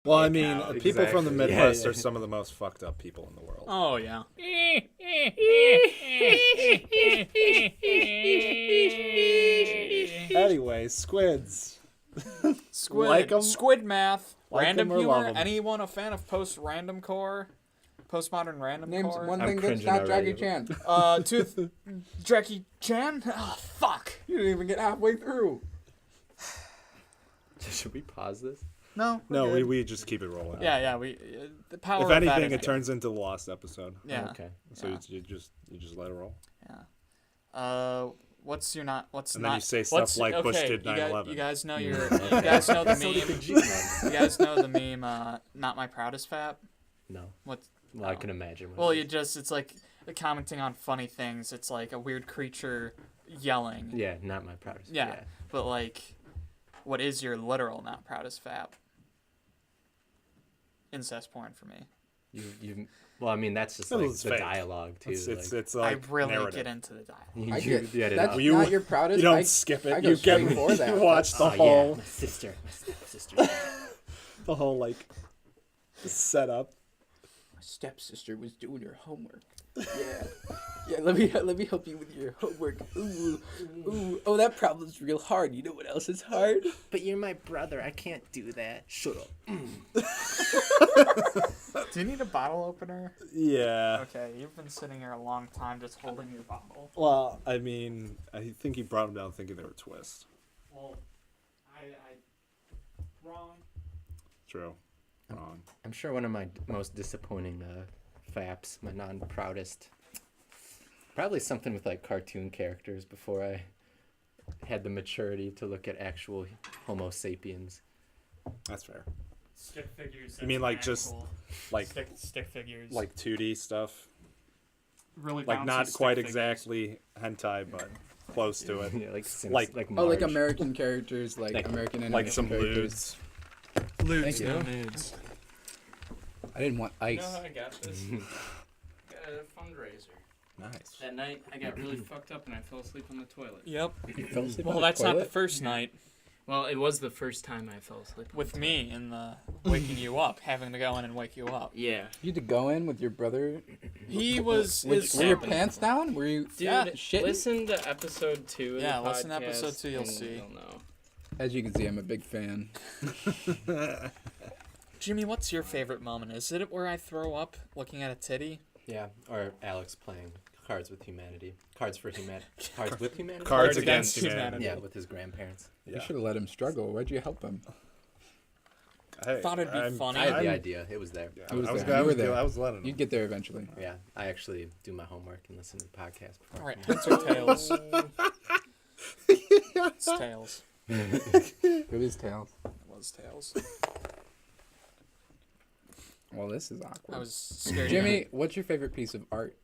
Well, I mean, Exactly. people from the Midwest Yeah. are some of the most fucked up people in the world. Oh, yeah. Anyway, squids. Squid. Like 'em- Squid math. like Random 'em or love humor. 'em. Anyone a fan of post-random core? Postmodern random Names core? one I'm thing that's cringing not already. Jackie Chan. Jackie Chan? Oh, fuck. You didn't even get halfway through. Should we pause this? No. we're No, good. we just keep it rolling. Yeah, we. The power If of that anything, is it good. turns into the lost episode. Yeah. Oh, okay. So Yeah. you just let it roll. What's your not? What's And not? then you say stuff what's, like okay, Bush did you guys, 9/11. you guys know your. You guys know the So did the meme. G-Men. You guys know the meme. Not my proudest fap. No. What? Well, I can imagine. what Well, it you is. just it's like commenting on funny things. It's like a weird creature yelling. Yeah, not my proudest. Yeah. But like, what is your literal not proudest fap? Incest porn for me. You. Well, I mean, that's just Well, like it's the fake. dialogue too. It's I like really narrative. get into the dialogue. You Get get it that's up. You- not your proudest. You don't I skip I it. go You get straight for that. you watch the Oh, whole yeah, my sister. My stepsister. the whole like setup. My stepsister was doing her homework. Yeah. Let me help you with your homework. Ooh. Oh, that problem's real hard. You know what else is hard? But you're my brother. I can't do that. Shut up. Do you need a bottle opener? Yeah. Okay, you've been sitting here a long time just holding your bottle. Well, I mean, I think he brought them down thinking they were twists. Well, I wrong. True. Wrong. I'm sure one of my most disappointing faps, my non-proudest, probably something with like cartoon characters before I had the maturity to look at actual Homo sapiens. That's fair. Stick figures. You mean like just like stick figures? like 2D stuff? really Like bouncy not stick quite figures. exactly hentai, but close to it. Yeah, like Sims, Like- like Oh, like Marge. American characters, like Like- American animation Like some characters. lewds. Lewds, Thank no you. nudes. I didn't want You ice. know how I got this? Got a fundraiser. Nice. That night, I got really fucked up and I fell asleep on the toilet. Yep. You fell asleep Well, on the that's not the toilet? first night Well, it was the first time I fell asleep. with me in the waking you up, having to go in and wake you up. Yeah. You had to go in with your brother. He was. Were his- your pants down? Were you Dude, Yeah, shitting? listen to episode 2 of Yeah, the podcast. listen to episode 2, you'll and see. You'll know. As you can see, I'm a big fan. Jimmy, what's your favorite moment? Is it where I throw up looking at a titty? Yeah, or Alex playing Cards with Humanity. Cards for Humanity. Cards with Humanity? Cards Against Against Humanity. Yeah, with his grandparents. You should have let him struggle. Why'd you help him? Hey, Thought it'd be I'm- funny. I had the I'm- idea. It was there. Yeah, He was I was, there. I You was, were there. I was letting him. You'd get there eventually. Yeah, I actually do my homework and listen to the podcast before. All right, heads or tails? It's tails. It was tails. It was tails. Well, this is awkward. I was scared. Jimmy, what's your favorite piece of art?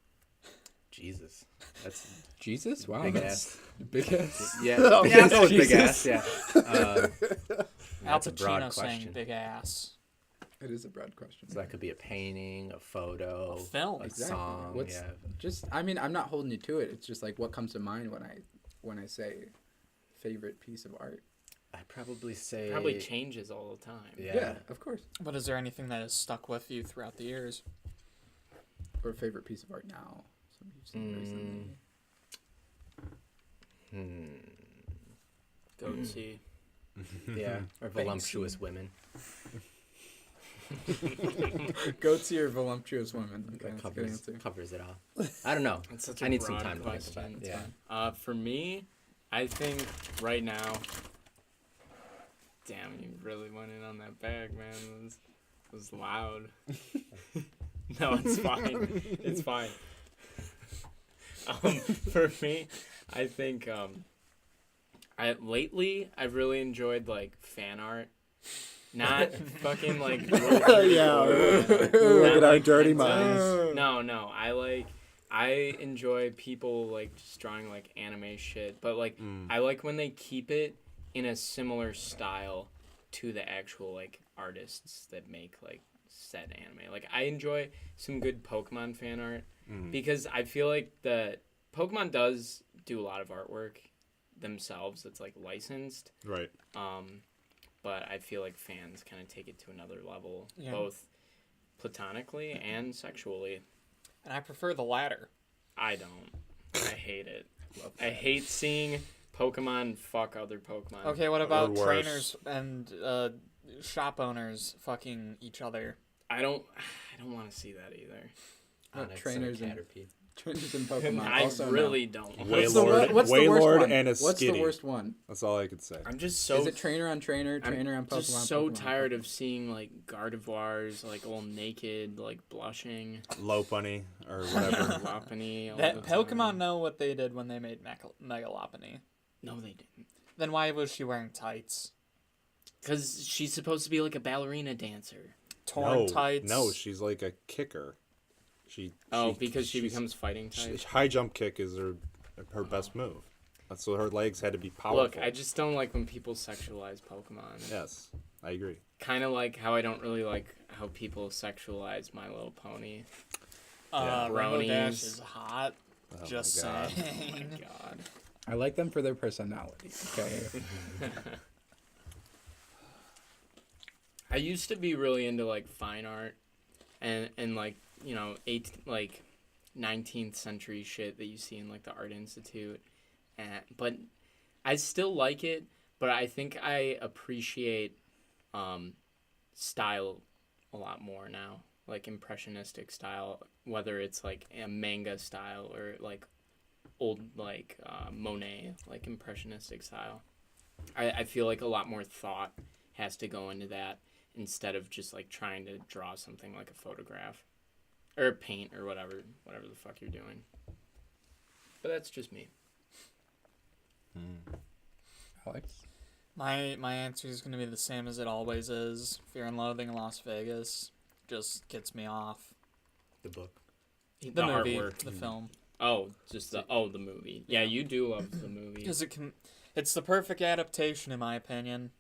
Jesus. That's Jesus? Wow. big that's ass. big ass. Yeah, Oh, yeah, yeah, big Jesus. ass, yeah. Al That's a broad Pacino saying question. big ass. It is a broad question. So that could be a painting, a photo, A film. a Exactly. song. What's Yeah. just? I mean, I'm not holding you to it. It's just like what comes to mind when I say favorite piece of art. I'd probably say Probably changes all the time. Yeah. of course. But is there anything that has stuck with you throughout the years? Or favorite piece of art now. Something you've seen recently. Goatsy. Yeah, or voluptuous women. Goatsy or voluptuous women. Okay, That that's a good covers, answer. covers it all. I don't know. That's such a I need some broad time to think question. about it. Yeah. For me, I think right now. Damn, you really went in on that bag, man. It was loud. No, it's fine. It's fine. For me, I think lately I've really enjoyed like fan art. Not fucking like Yeah. Look at our dirty minds. No, I enjoy people like just drawing like anime shit, but like I like when they keep it in a similar style to the actual like artists that make like said anime. Like I enjoy some good Pokemon fan art because I feel like the Pokemon does do a lot of artwork themselves that's like licensed. Right. but I feel like fans kind of take it to another level, Yeah. both platonically and sexually. And I prefer the latter. I don't. I hate it. I hate seeing Pokemon fuck other Pokemon. Okay, what about worse. trainers and shop owners fucking each other? I don't want to see that either. Onyx trainers and and- a Caterpie. Trainers in Pokemon. I also really don't. What's the Wailord, worst Wailord one? and a What's the Skitty. worst one? That's all I could say. I'm just so Is it trainer on trainer, trainer on Pokemon? just so Pokemon, tired Pokemon? of seeing like Gardevoirs like all naked, like blushing, Lopunny or whatever. Lopunny. all That the time. Pokemon know what they did when they made Megalopony. No, they didn't. Then why was she wearing tights? Because she's supposed to be like a ballerina dancer. Torn tights. No, she's like a kicker. Because she she's- becomes fighting type. High jump kick is her best move. So her legs had to be powerful. Look, I just don't like when people sexualize Pokemon. Yes, I agree. Kind of like how I don't really like how people sexualize My Little Pony. Yeah. Rainbow Dash Brownies. is hot. Oh Just my God. Oh my saying. god. I like them for their personality. Okay. I used to be really into like fine art and like, you know, 19th century shit that you see in like the Art Institute. But I still like it, but I think I appreciate style a lot more now, like impressionistic style, whether it's like a manga style or like old like Monet, like impressionistic style. I feel like a lot more thought has to go into that instead of just like trying to draw something like a photograph or paint or whatever the fuck you're doing. But that's just me. Alex? My answer is going to be the same as it always is. Fear and Loathing in Las Vegas just gets me off. The book. The movie, artwork. the film. Oh, just the movie. Yeah, you do love the movie. Because it's the perfect adaptation, in my opinion.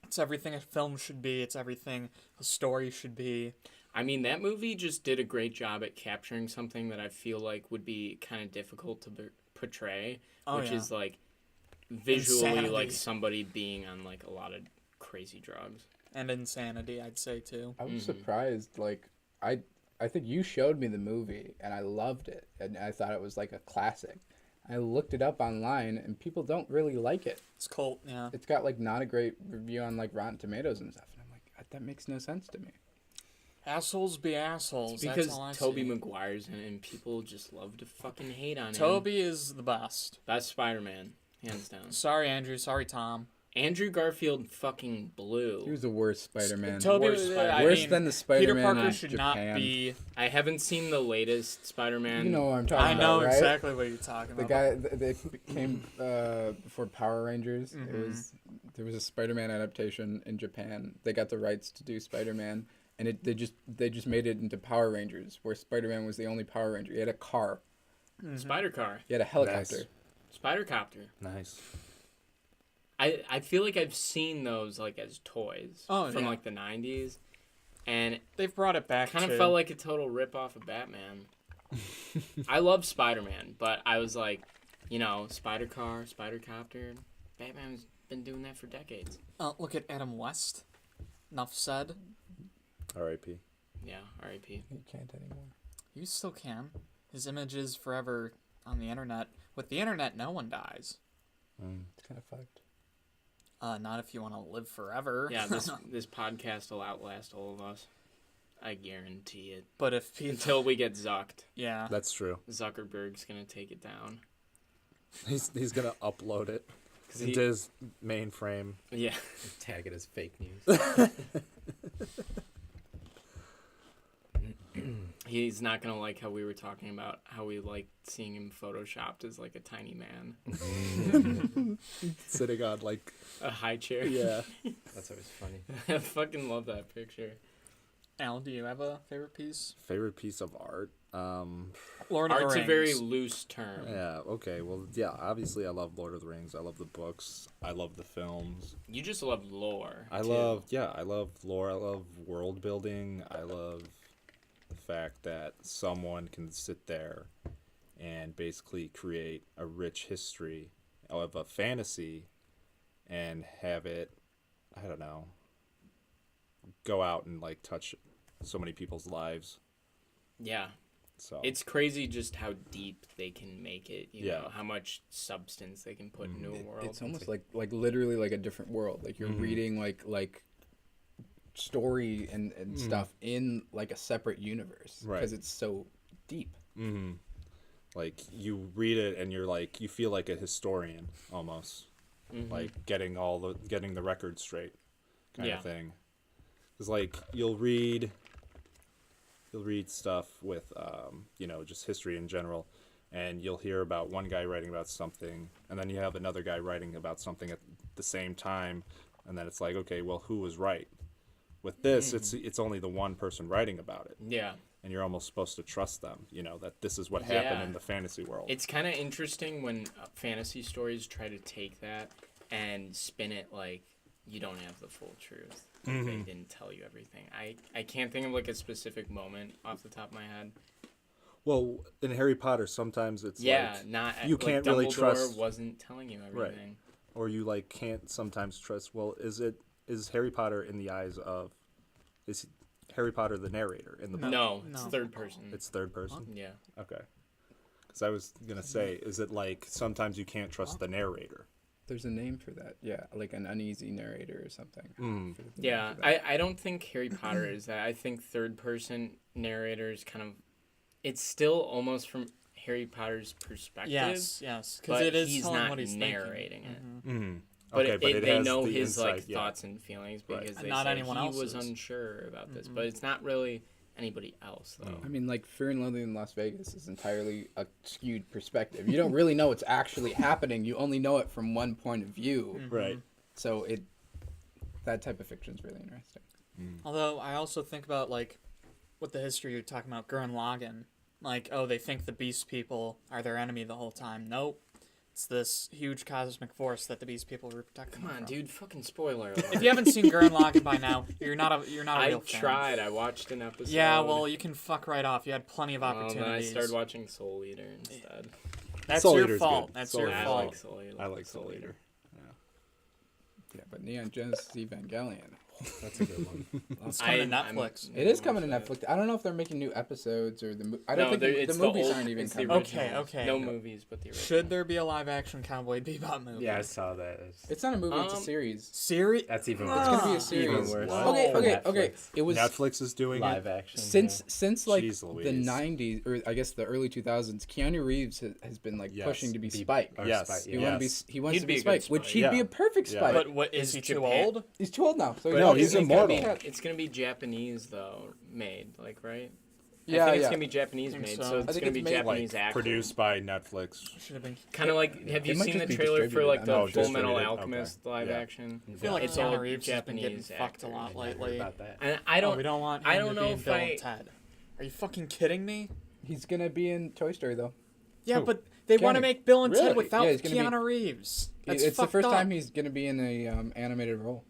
It's everything a film should be. It's everything a story should be. I mean, that movie just did a great job at capturing something that I feel like would be kind of difficult to portray, which is like visually Insanity. like somebody being on like a lot of crazy drugs. And insanity, I'd say, too. I was surprised. Like, I think you showed me the movie, and I loved it, and I thought it was like a classic. I looked it up online, and people don't really like it. It's cult, yeah. It's got like not a great review on like Rotten Tomatoes and stuff, and I'm like, that makes no sense to me. Assholes be assholes. It's because That's all I Tobey see. Maguire's in it, and people just love to fucking hate on him. Toby is the best. That's Spider-Man, hands down. Sorry, Andrew. Sorry, Tom. Andrew Garfield fucking blew. He was the worst Spider-Man. Toby, Worst Spider-Man. Worse than the Spider-Man Peter Parker in should Japan. not be. I haven't seen the latest Spider-Man. You know what I'm talking I about, know right? exactly what you're talking The about. guy they came before Power Rangers. Mm-hmm. There was a Spider-Man adaptation in Japan. They got the rights to do Spider-Man, and they just made it into Power Rangers, where Spider-Man was the only Power Ranger. He had a car. Spider-Car. He had a helicopter. Nice. Spider-Copter. Nice. I feel like I've seen those like as toys from yeah. like the 90s, and They've brought it back. kind of too. felt like a total rip-off of Batman. I love Spider-Man, but I was like, you know, Spider-Car, Spider-Copter. Batman's been doing that for decades. Look at Adam West. Enough said. R.I.P. Yeah, R.I.P. You can't anymore. You still can. His image is forever on the internet. With the internet, no one dies. It's kind of fucked. Not if you want to live forever. Yeah, this podcast will outlast all of us. I guarantee it. But if people, Until we get zucked. yeah, That's true. Zuckerberg's gonna take it down. He's gonna upload it 'Cause into his mainframe. Yeah. Tag it as fake news. He's not gonna like how we were talking about how we like seeing him photoshopped as like a tiny man. Sitting on like A high chair. yeah. That's always funny. I fucking love that picture. Al, do you have a favorite piece? Favorite piece of art. Lord of Art's the a very Rings. loose term. Yeah. Okay. Well, yeah. Obviously, I love Lord of the Rings. I love the books. I love the films. You just love lore. I too. love lore. I love world building. I love the fact that someone can sit there and basically create a rich history of a fantasy and have it I don't know, go out and like touch so many people's lives. Yeah. So It's crazy just how deep they can make it, you Yeah. know, how much substance they can put into a world. It's almost like literally like a different world. Like you're reading like story and stuff in like a separate universe Right. because it's so deep. like you read it and you're like you feel like a historian almost, like getting the record straight kind Yeah. of thing. Because like you'll read stuff with just history in general, and you'll hear about one guy writing about something, and then you have another guy writing about something at the same time, and then it's like, okay, well, who was right? With this, it's only the one person writing about it, Yeah. and you're almost supposed to trust them, that this is what happened Yeah. in the fantasy world. It's kind of interesting when fantasy stories try to take that and spin it like you don't have the full truth. Like, they didn't tell you everything. I can't think of like a specific moment off the top of my head. Well, in Harry Potter, sometimes it's Yeah, like not you like can't really Dumbledore trust, wasn't telling you everything. or you like can't sometimes trust. Well, is Harry Potter in the eyes of is Harry Potter the narrator in the book? No, No. it's third person. It's third person. Yeah. Okay. Because I was gonna say, is it like sometimes you can't trust the narrator? There's a name for that. Yeah, like an uneasy narrator or something. For the Yeah, name for that. I don't think Harry Potter is that. I think third person narrators kind of, it's still almost from Harry Potter's perspective. Yes, because But it is he's telling not what he's narrating thinking. it. But, Okay, they has know the his like insight, yeah. thoughts and feelings Right. because And they not said anyone he was else's. unsure about this. But it's not really anybody else though. I mean, like Fear and Loathing in Las Vegas is entirely a skewed perspective. You don't really know what's actually happening. You only know it from one point of view. Right. So that type of fiction is really interesting. Although I also think about like with the history you're talking about, Gurren Lagann. Like, oh, they think the Beast People are their enemy the whole time. Nope. It's this huge cosmic force that the Beast People were protecting. Come them on, from. dude, fucking spoiler alert. If you haven't seen Gurren Lagann by now, you're not a I real fan. tried. I watched an episode. Yeah, well, you can fuck right off. You had plenty of Well, then I opportunities. started watching Soul Eater instead. That's Soul your Eater's fault. good. That's Soul your Eater's I fault. like Soul Eater. I like Soul Eater. Yeah, but Neon Genesis Evangelion. That's a good one. It's coming to I'm- Netflix. It is coming to Netflix. I don't know if they're making new episodes or I don't No, think the it's the movies old- aren't even it's the coming. original. Okay. No movies, but the original. Should there be a live action Cowboy Bebop movie? Yeah, I saw that. It's not a movie. It's a Um, series. Series? That's even It's worse. It's gonna be a Ah, series. Even worse. Wow. Okay. It was Netflix is doing Live it. action. since like Jeez the Louise. 90s or I guess the early 2000s. Keanu Reeves has been like Yes. pushing to be Be- Spike. or Yes. Spike, He yeah. wants to He'd be be a good Spike, which Spike. he'd be Yeah. a perfect Yeah. Spike. But what is Is he too Japan- old? He's too old now. So No, he's It's gonna immortal. It's gonna be Japanese though, made like right. Yeah, I think it's yeah. gonna be Japanese Think made, so. so I it's think gonna it's be made, Japanese Like actors. produced by Netflix. Should have been. Kind of like, have you It might seen the just be trailer for like the Oh, Full Metal distributed, Alchemist okay. live Yeah. action? I feel like It's Keanu all Reeves has been getting Japanese fucked a actors. lot I never heard lately. about that. And I Oh, don't. we don't want him I don't to know be in if Bill I- and Ted. Are you fucking kidding me? He's gonna be in Toy Story though. Yeah, Who? but they want to Keanu. make Bill and Really? Ted without Yeah, he's gonna be- Keanu Reeves. That's It's the fucked first up. time he's gonna be in a animated role.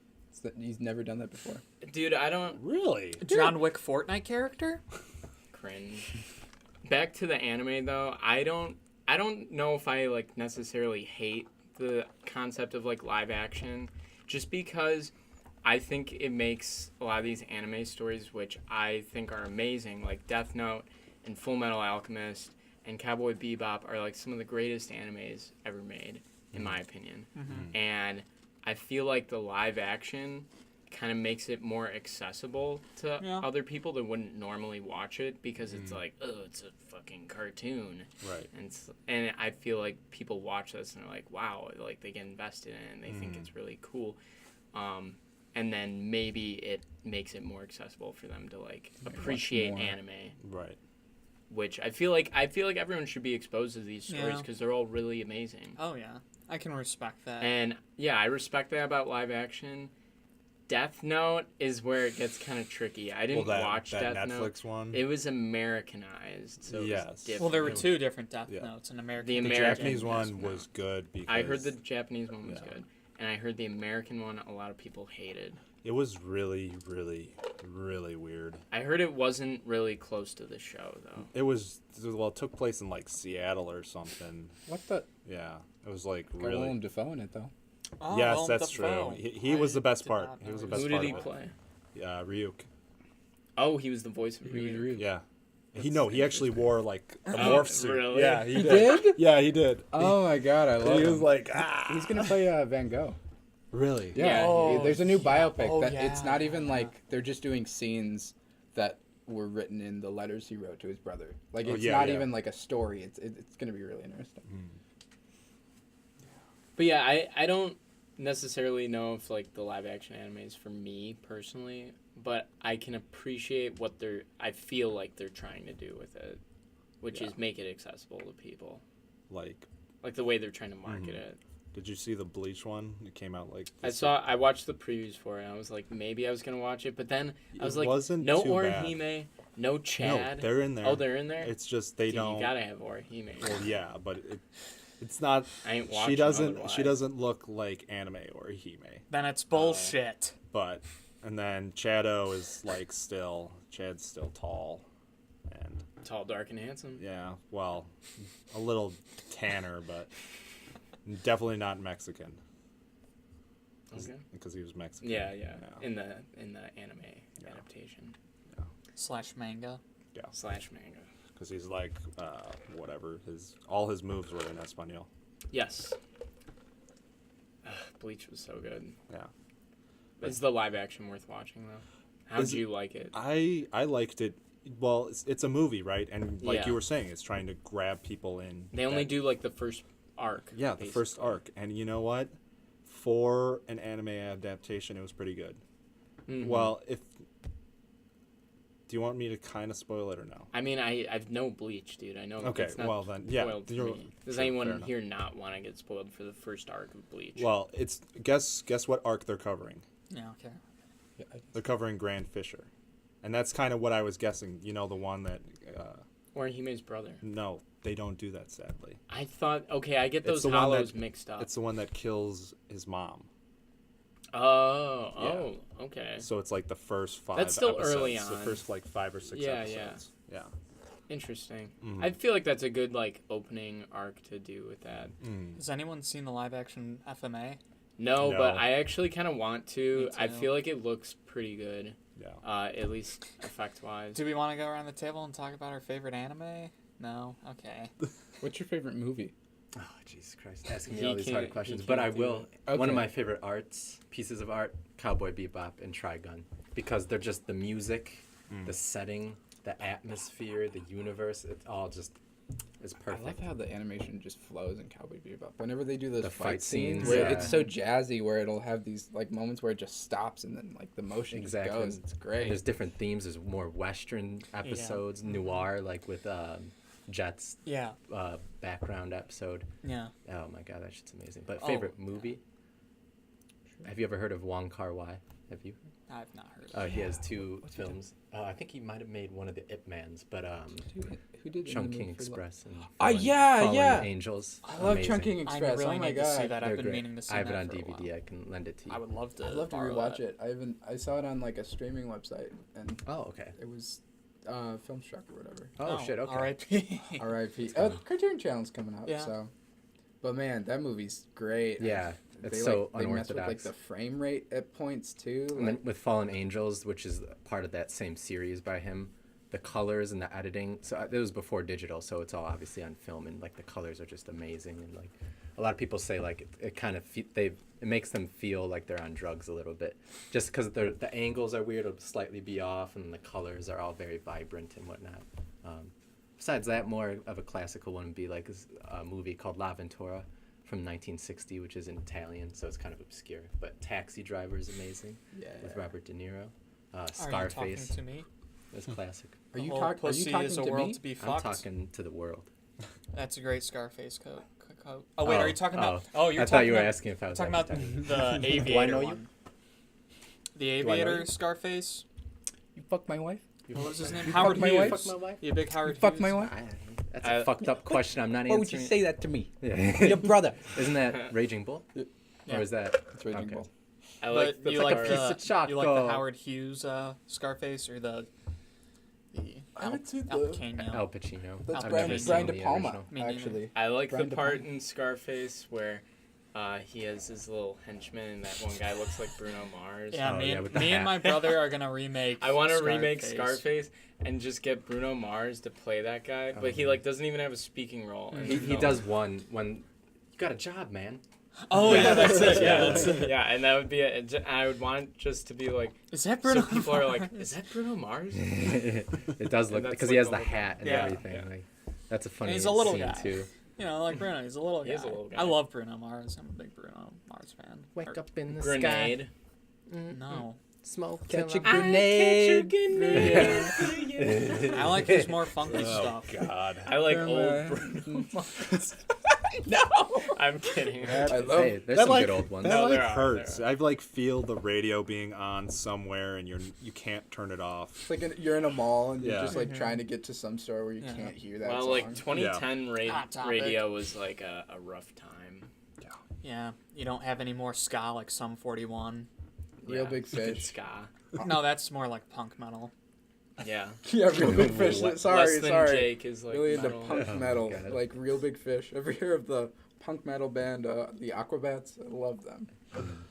He's never done that before. Dude, I don't Really? John Wick Fortnite character? cringe. Back to the anime though, I don't know if I like necessarily hate the concept of like live action, just because I think it makes a lot of these anime stories, which I think are amazing, like Death Note and Full Metal Alchemist and Cowboy Bebop, are like some of the greatest animes ever made, in my opinion. And I feel like the live action kind of makes it more accessible to Yeah. other people that wouldn't normally watch it because it's like, oh, it's a fucking cartoon. Right. And I feel like people watch this and they're like, wow, like they get invested in it and they think it's really cool. And then maybe it makes it more accessible for them to like appreciate more. anime, Right. which I feel like everyone should be exposed to these stories Yeah. because they're all really amazing. Oh yeah, I can respect that. And yeah, I respect that about live action. Death Note is where it gets kind of tricky. I didn't watch that Death Note. Netflix one. It was Americanized, so it Yes. was different. Well, there were two different Death Yeah. Notes, an American. The and the American Japanese Death one Note. was good because I heard the Japanese one was Yeah. good, and I heard the American one a lot of people hated. it was really, really, really weird. I heard it wasn't really close to the show though. It was it took place in like Seattle or something. What the? Yeah, it was like Got Willem really. Dafoe in it though. Oh, Yes, Willem that's Dafoe. true. He was the best did part. not He know was the he best Who part did he of it. play? Ryuk. Oh, he was the voice of He was Ryu. rude. Yeah. He That's he actually interesting. wore like a Oh, morph suit. really? Yeah, he He did. did? Yeah, he did. Oh my god, I love He him. was like, He's gonna play Van Gogh. really? Yeah, Yeah. Oh, there's a new yeah. biopic Oh, that it's not yeah, even yeah. like they're just doing scenes that were written in the letters he wrote to his brother. Like Oh, it's yeah, not yeah. even like a story. It's gonna be really interesting. But yeah, I don't necessarily know if like the live action anime is for me personally, but I can appreciate what I feel like they're trying to do with it, which Yeah. is make it accessible to people. Like, Like the way they're trying to market Mhm. it. did you see the Bleach one? It came out like. I watched the previews for it and I was like maybe I was gonna watch it, but then I was It like wasn't no too bad. Orihime, no No, Chad. they're in there. Oh, they're in there? It's just they Dude, don't. You gotta have Orihime. Well, yeah, but it's not. I ain't watching She doesn't. otherwise. She doesn't look like anime or Hime. Then it's bullshit. But and then Chad's still tall, and Tall, dark, and handsome. yeah, well, a little tanner, but definitely not Mexican Okay. because he was Mexican. Yeah. Yeah. In the anime Yeah. adaptation / manga. / manga. Because he's like whatever all his moves were in Espanol. Yes. Ugh, Bleach was so good. Yeah. Is the live action worth watching though? How Is did it- you like it? I liked it. Well, it's a movie, right? And like Yeah. you were saying, it's trying to grab people in. They only that- do like the first arc. Yeah, the first basically. arc. And you know what? For an anime adaptation, it was pretty good. Mhm. Well, do you want me to kind of spoil it or no? I mean, I've no Bleach, dude. I know. Okay, it's not well then, yeah. spoiled for you're- me. Does sure, fair anyone enough. here not want to get spoiled for the first arc of Bleach? Well, it's guess what arc they're covering. Yeah, okay. Yeah, They're covering Grand Fisher, and that's kind of what I was guessing. You know, the one that Orihime's brother. no, they don't do that. Sadly, I thought. Okay, I get It's those the one that- hollows mixed up. it's the one that kills his mom. Oh, okay. So it's like the first 5. That's still episodes, early The on. first like 5 or 6 Yeah, yeah. episodes. Yeah. Interesting. Mhm. I feel like that's a good like opening arc to do with that. Mm. Has anyone seen the live action FMA? No, No. but I actually kind of want to. Me I too. feel like it looks pretty good, Yeah. at least effect wise. Do we want to go around the table and talk about our favorite anime? No? Okay. What's your favorite movie? Oh, Jesus Christ. Asking me He all these can't- hard he questions. But I can't do will. it. One of Okay. my favorite pieces of art, Cowboy Bebop and Trigun. Because they're just the music, the setting, the atmosphere, the universe. It all just is I love perfect. how the animation just flows in Cowboy Bebop. Whenever they do those The fight fight scenes, scenes, where yeah. it's so jazzy, where it'll have these like moments where it just stops and then like the motion Exactly. just goes. It's And great. there's different themes. There's more Western episodes, noir, like with Jet's Yeah. background episode. Yeah. Oh my god, that shit's amazing. But Oh, favorite movie? Have you ever heard of Wong Kar-wai? Have you? I've not heard of Oh, it. he has 2 What's he films. I think he might have made one of the Ip Mans, but Who did Chungking Movie for Love? Express and yeah, Fallen yeah. Angels. I love Amazing. Chunking I Express. really Oh my need god. to see that. They're I've been great. meaning to see I have that it on for a DVD. while. I can lend it to you. I would love to. I'd love to borrow rewatch that. it. I saw it on like a streaming website and Oh, okay. it was Filmstruck or whatever. Oh, shit, okay. R.I.P. R.I.P. It's coming. Criterion Channel's coming out. Yeah. So, but man, that movie's great. Yeah, it's they, so they mess with like unorthodox. the frame rate at points too. And then with Fallen Angels, which is part of that same series by him, the colors and the editing. So it was before digital, so it's all obviously on film, and like the colors are just amazing. And like a lot of people say, like it kind of it makes them feel like they're on drugs a little bit, just because the angles are weird, it'll slightly be off, and the colors are all very vibrant and whatnot. Besides that, more of a classical one would be like a movie called La Ventura from 1960, which is in Italian, so it's kind of obscure. But Taxi Driver is amazing yeah. with Robert De Niro. Are you Scarface talking to me? is classic. Are you, The whole talk, are you pussy talking is a to world me? to be I'm fucked. talking to the world. That's a great Scarface coat. Oh wait, are you talking about? oh. Oh, you're I talking thought you were about, asking if I was talking about actually the Aviator Do I know you? one. The I know Aviator you? Scarface. You fuck my wife? What was his name? You Howard fuck my Hughes. wife? Fuck my wife? You a big Howard Fuck Hughes? my wife? That's a fucked up question. I'm not Why would you answering. say that to me? Yeah. Your brother. Isn't that Raging Bull? Yeah. Or is that? It's Raging Okay. Bull. I like But the you like like a the piece of you like the choco. Howard Hughes Scarface or the I would say Al the- Pacino? Al Pacino. That's I've Brian, never seen Brian the De Palma, original. Me neither. actually. I like Brian the De part Palma. in Scarface where He has his little henchman, and that one guy looks like Bruno Mars. Yeah, Oh, me, yeah, and, with the me and hat. my brother are gonna remake. I want to remake Scarface. Scarface and just get Bruno Mars to play that guy, but he like doesn't even have a speaking role. in the He film. does one when you got a job, man. Oh yeah, that's it. Yeah, Yeah, that's it. yeah, and that would be it. I would want it just to be like, Is that Bruno? so people are like, Mars? is that Bruno Mars? It does look And that's because like he has the the whole hat and Yeah. everything. Yeah. Like, that's a funny he's a little scene guy. too. You know, like Bruno. He's a little guy. He is a little guy. I love Bruno Mars. I'm a big Bruno Mars fan. Wake up in the Grenade. sky. No, Smoke. Catch a till I'm- grenade. I like his more funky Oh stuff. God. I like Am old I- Bruno Mars. I'm kidding. I love Hey, there's That, some like- good old ones. That No, like there are, hurts. there I like feel the radio being on somewhere and you can't turn it off. It's like you're in a mall and you're Yeah. just like trying to get to some store where you Yeah. can't hear that Well, song. like 2010 Hot topic. radio was like a rough time. Yeah, you don't have any more ska like Sum 41. Real Big Good Fish. ska. No, that's more like punk metal. Yeah. Yeah, Real Big Fish. Less Sorry, Less Than sorry. Jake is like Really into metal. punk Oh, metal, God. like Real Big Fish. Ever hear of the punk metal band, the Aquabats? I love them.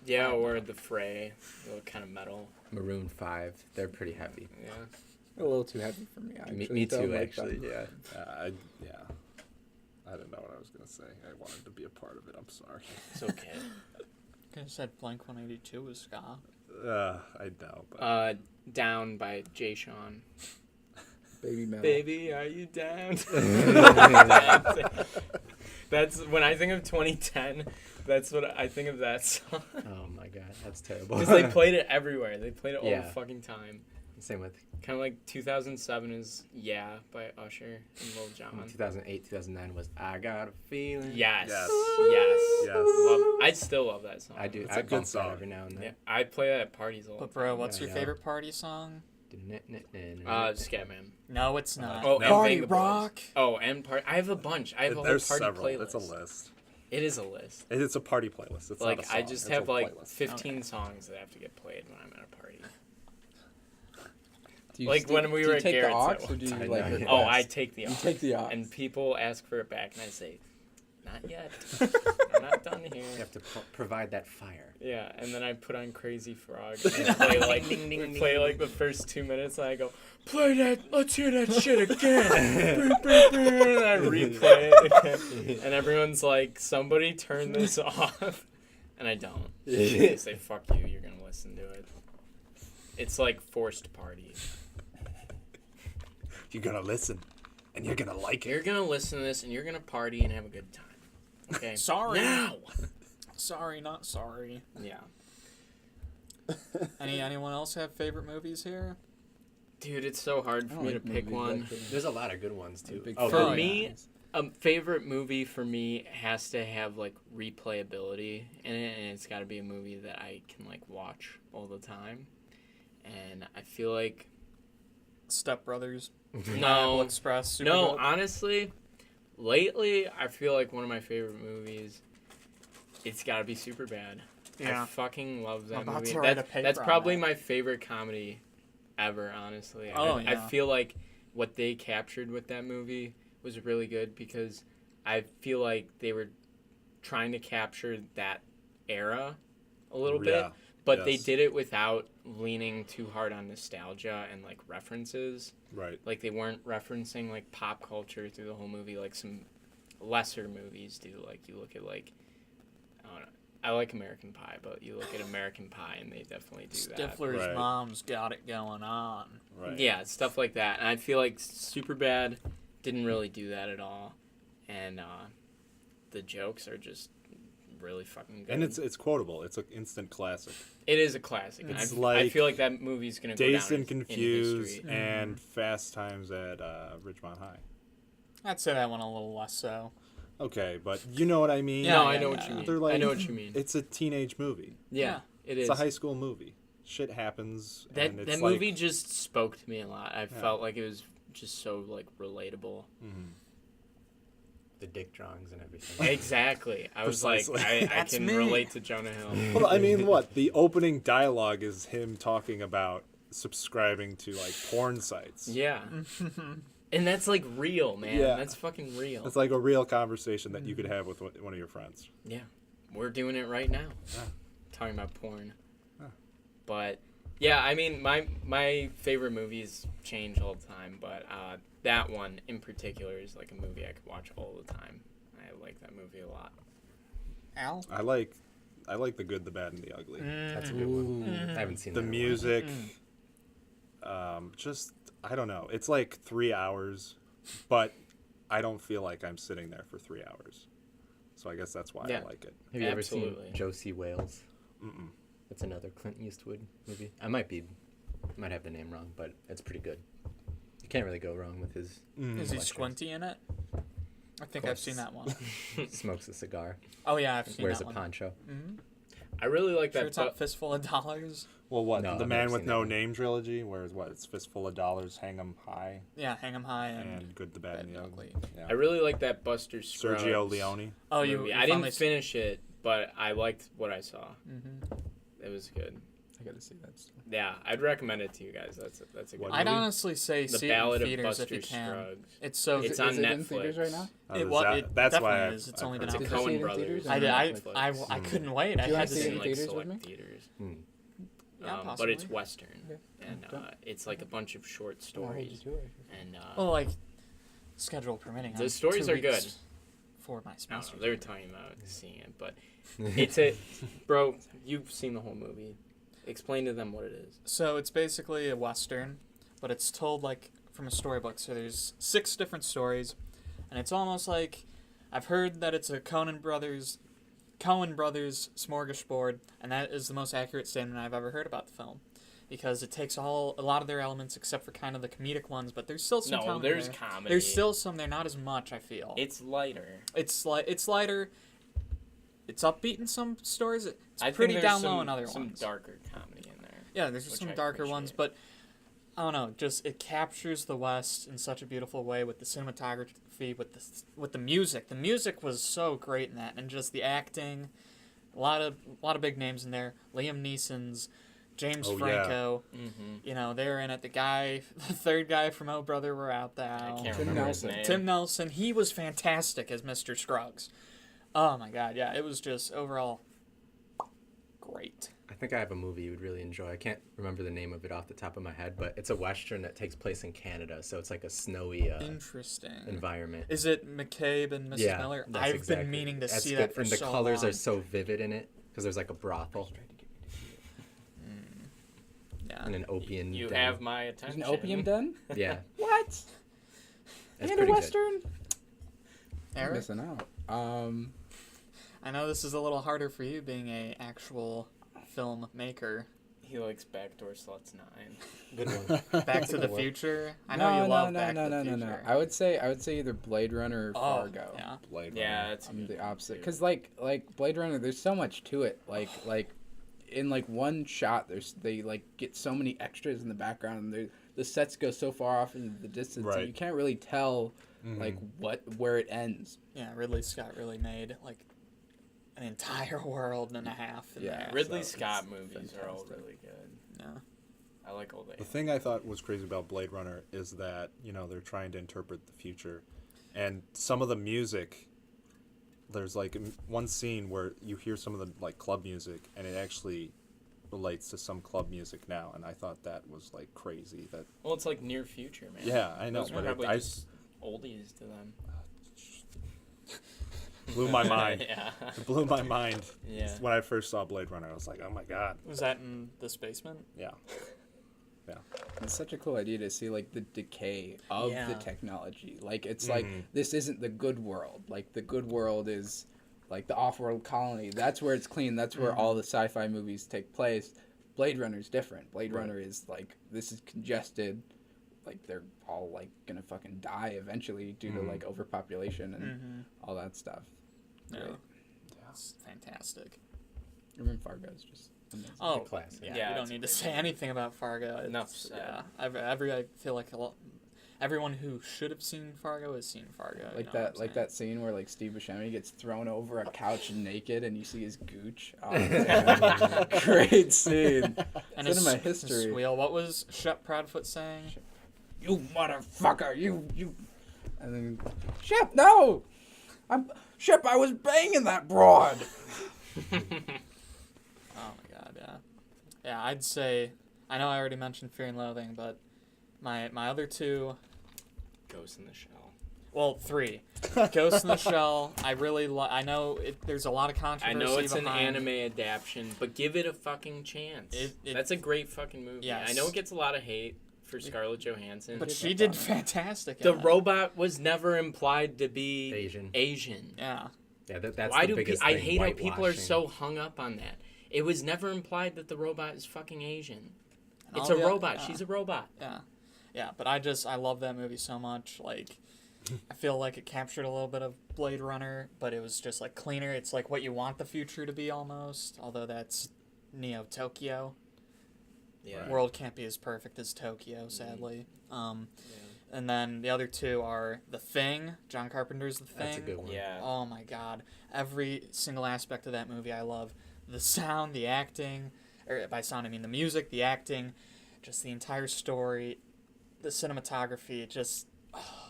Yeah, or the Fray, kind of metal. Maroon 5. They're pretty heavy. Yeah. A little too heavy for me. I Me, actually me don't too, like actually. them. Yeah. Yeah. I didn't know what I was gonna say. I wanted to be a part of it. I'm sorry. It's okay. I said Blink 182 was ska. I know. But Down by Jay Sean. Baby metal. Baby, are you down? That's when I think of 2010. That's what I think of that song. Oh my god, that's terrible. Because they played it everywhere. They played it all Yeah. the fucking time. Same with Kind of like 2007 is Yeah by Usher and Lil Jon. 2008, 2009 was I Got a Feeling. Yes. Yes. Yes. Yes. I still love that song. I do. It's I a good bump song. that every now and Yeah, then. I play that at parties all the But bro, time. what's Yeah, your yeah. favorite party song? Scatman. No, it's not. Oh, No. and Party Bang the Bros. Rock. Oh, and party. I have a bunch. I have a whole there's party several. playlist. It's a list. It is a list. It's a party playlist. It's Like not a song. I just It's have a like playlist. 15 songs that have to get played when I'm at a party. Do you Like stick- when we do were you at take the Garrett's aux at or one do you time. like I know, request? Oh, I take the You aux. take the aux. And people ask for it back, and I say, "Not yet. I'm not done here." You have to provide that fire. Yeah, and then I put on Crazy Frog and play like play like the first 2 minutes, and I go, "Play that! Let's hear that shit again!" And I replay it again, and everyone's like, "Somebody turn this off," and I don't. They say, "Fuck you! You're gonna listen to it." It's like forced party. You're gonna listen, and you're gonna like it. You're gonna listen to this, and you're gonna party and have a good time. Okay. Sorry. Now. Sorry, not sorry. Yeah. Anyone else have favorite movies here? Dude, it's so hard I for don't me to like pick movies one. like that. There's a lot of good ones too. Big Oh, For Oh, yeah. me, a favorite movie for me has to have like replayability in it, and it's got to be a movie that I can like watch all the time. And I feel like Step Brothers. Pineapple no, Express. Super no, Dope. honestly, lately I feel like one of my favorite movies. It's got to be Superbad. I Yeah. fucking love that I'm about movie. to write a paper That's on probably that. my favorite comedy ever, honestly. Oh, I yeah. feel like what they captured with that movie was really good because I feel like they were trying to capture that era a little bit, Yeah, but they yes. did it without leaning too hard on nostalgia and like references. Right. Like they weren't referencing like pop culture through the whole movie like some lesser movies do. Like you look at like I don't know. I like American Pie, but you look at American Pie and they definitely do that. Stifler's Right. mom's got it going on. Right. Yeah, stuff like that. And I feel like Superbad didn't really do that at all. And the jokes are just really fucking good. And it's quotable. It's an instant classic. It is a classic. And It's I like feel like that movie's going to go Dazed down and in Confused history. and Fast Times at Ridgemont High. I'd say that one a little less so. Okay, but you know what I mean. Yeah, No, I yeah, know what yeah. you mean. They're like- I know what you mean. It's a teenage movie. Yeah, it is. It's a high school movie. Shit happens. That and that it's like, movie just spoke to me a lot. I felt like it was just so like relatable. The dick drawings and everything. Exactly. I was like, Precisely. I That's can me. relate to Jonah Hill. Well, I mean, what the opening dialogue is him talking about subscribing to like porn sites. Yeah. And that's like real, man. Yeah. That's fucking real. It's like a real conversation that you could have with one of your friends. Yeah. we're doing it right now. Yeah. Talking about porn. Yeah. But yeah, I mean, my favorite movies change all the time, but that one in particular is like a movie I could watch all the time. I like that movie a lot. Al? I like The Good, the Bad, and the Ugly. That's a good one. I haven't seen The that in a while. music, just I don't know. It's like 3 hours, but I don't feel like I'm sitting there for 3 hours. So I guess that's why Yeah. I like it. Have you ever Absolutely. seen Josie Wales? Mm-mm. That's another Clint Eastwood movie. I might have the name wrong, but it's pretty good. You can't really go wrong with his. Is he Elections. squinty in it? I think I've seen that one. Smokes a cigar, Oh yeah, I've seen wears that a one. poncho. Mm-hmm. I really like Sure, that. it's not Fistful of Dollars. Well, what No, the I've Man never with seen No that one. Name trilogy, where it's Fistful of Dollars, Hang 'em High, Yeah, Hang 'em High and and Good, the Bad, and the Ugly. Yeah. I really like that Buster Scruggs Sergio Leone. oh, you. movie. you I didn't finally finish it, but I liked what I saw. Mm-hmm. It was good. I gotta see that still. Yeah, I'd recommend it to you guys. That's a good What movie. I'd honestly say The see Ballad it of in theaters if Buster you can. Scruggs. It's so. It's good. on Is it in Netflix. theaters right now? It That's definitely why is. It's only been It's out a Did for you see it Coen in Brothers. theaters or I, on I, Netflix? I couldn't wait. I Do you had want to to see it see in it. like theaters select with me? theaters. Yeah, But possibly. it's Western, Okay. and Okay. it's like a bunch of short I'll hold you stories. to it. And Well, like schedule permitting. The I'm stories 2 are good. weeks For my I don't semester. know, they were talking about seeing it, but it's a bro. You've seen the whole movie. Explain to them what it is. So it's basically a western, but it's told like from a storybook. So there's 6 different stories, and it's almost like I've heard that it's a Coen Brothers smorgasbord, and that is the most accurate statement I've ever heard about the film, because it takes a lot of their elements except for kind of the comedic ones, but there's still some No, comedy there's there. comedy. There's still some there, not as much. I feel It's lighter. it's lighter. It's upbeat in some stories. It's I think pretty there's down some, low in other some ones. darker comedy in there. Yeah, there's just which some I darker ones, appreciate. but I don't know. Just it captures the West in such a beautiful way with the cinematography, with the music. The music was so great in that, and just the acting. A lot of big names in there. Liam Neeson's, James Oh, yeah. Franco. Mm-hmm. You know, they were in it. The third guy from Oh Brother, We're Out Thou. I can't Tim remember his Nelson. name. Tim Nelson. He was fantastic as Mr. Scruggs. Oh my God, yeah, it was just overall great. I think I have a movie you would really enjoy. I can't remember the name of it off the top of my head, but it's a western that takes place in Canada, so it's like a snowy Interesting. environment. Is it McCabe and Mrs. Miller? that's I've exactly been meaning to That's see good. that for and the so colors long. are so vivid in it because there's like a brothel Yeah. and an opium. You den. have my There's attention. an opium den? Yeah, What? that's And a pretty good. western? I'm Eric, missing out. I know this is a little harder for you being a actual filmmaker. He likes Backdoor Sluts 9. Good one. Back to the Good one. Future. I know you love Back no, to the no, no. Future. I would say either Blade Runner or Fargo. Yeah. Blade Yeah, Runner. that's I'm good the one, opposite, too. because like Blade Runner, there's so much to it. Like in like one shot, they like get so many extras in the background, and the sets go so far off into the distance, Right. and you can't really tell like where it ends. Yeah, Ridley Scott really made like an entire world and a half in Yeah. there. Ridley So Scott it's movies are all fantastic. really good. Yeah. I like all The they. thing I thought was crazy about Blade Runner is that, they're trying to interpret the future. And some of the music, there's like one scene where you hear some of the like club music and it actually relates to some club music now. And I thought that was like crazy. That Well, it's like near future, man. Yeah, I know. Those are But probably I just oldies to them. blew my mind. Yeah. It blew my mind. Yeah. When I first saw Blade Runner, I was like, oh my God. Was that in this basement? Yeah. It's such a cool idea to see like the decay of Yeah. the technology. Like it's like this isn't the good world. Like the good world is like the off-world colony. That's where it's clean. That's where all the sci-fi movies take place. Blade Runner's different. Blade Runner is like this is congested. Like they're all like gonna fucking die eventually due to like overpopulation and all that stuff. No. Great. That's fantastic. I mean Fargo's just amazing. Oh, classic. yeah. Yeah, we don't it's need to great say movie. anything about Fargo. Enough It's- said. Yeah. I feel like everyone who should have seen Fargo has seen Fargo. you Like know that, what I'm like saying? that scene where like Steve Buscemi gets thrown over a couch naked, and you see his gooch. Oh, man. Great scene. And It's in my his history. wheel. What was Shep Proudfoot saying? You motherfucker! You. And then, Shep, no! Shep, I was banging that broad. Oh my god, yeah. Yeah, I'd say, I know I already mentioned Fear and Loathing, but my other two, Ghost in the Shell. well, three. Ghost in the Shell, I really I know there's a lot of I controversy know it's an behind. anime adaptation, but give it a fucking chance. That's a great fucking movie. Yes. I know it gets a lot of hate for Scarlett Johansson. But she did fantastic. The in it. robot was never implied to be Asian. Yeah. Yeah, that's Why the do biggest I thing, hate how people are whitewashing. so hung up on that? It was never implied that the robot is fucking Asian. And It's all a the- robot. yeah. She's a robot. Yeah. Yeah, but I love that movie so much. Like, I feel like it captured a little bit of Blade Runner, but it was just, like, cleaner. It's, like, what you want the future to be, almost. Although that's Neo Tokyo. Yeah. World can't be as perfect as Tokyo, sadly. And then the other two are The Thing. John Carpenter's The Thing. That's a good one. Yeah. Oh, my God. Every single aspect of that movie I love. The sound, the acting. Or by sound, I mean the music, the acting. Just the entire story. The cinematography, just,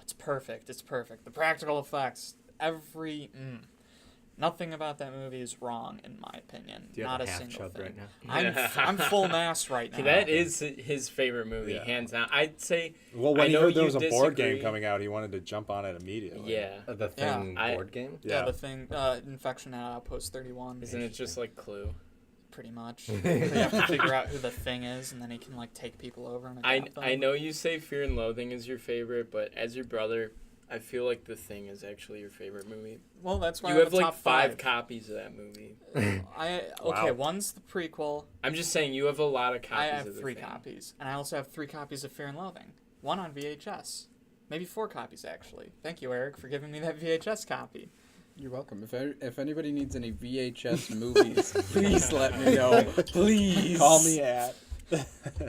it's perfect. It's perfect. The practical effects, nothing about that movie is wrong, in my opinion. Do you Not have a a half single chub thing. right now? I'm full mass right now. That is his favorite movie, Yeah. hands down. I'd say. Well, when I he know heard there you was a board game disagree. coming out, he wanted to jump on it immediately. Yeah. The Thing I- board game? Yeah, The Thing, Infection at Outpost 31. Isn't it just like Clue? Pretty much. You have to figure out who the Thing is, and then he can, like, take people over and adopt them. I know you say Fear and Loathing is your favorite, but as your brother, I feel like The Thing is actually your favorite movie. Well, that's why You I have a like top 5 copies of that movie. Okay, Wow. one's the prequel. I'm just saying you have a lot of copies I of have The 3 Thing. copies, and I also have 3 copies of Fear and Loathing. 1 on VHS. Maybe 4 copies, actually. Thank you, Eric, for giving me that VHS copy. You're welcome. If anybody needs any VHS movies, please let me know. Please Call me at.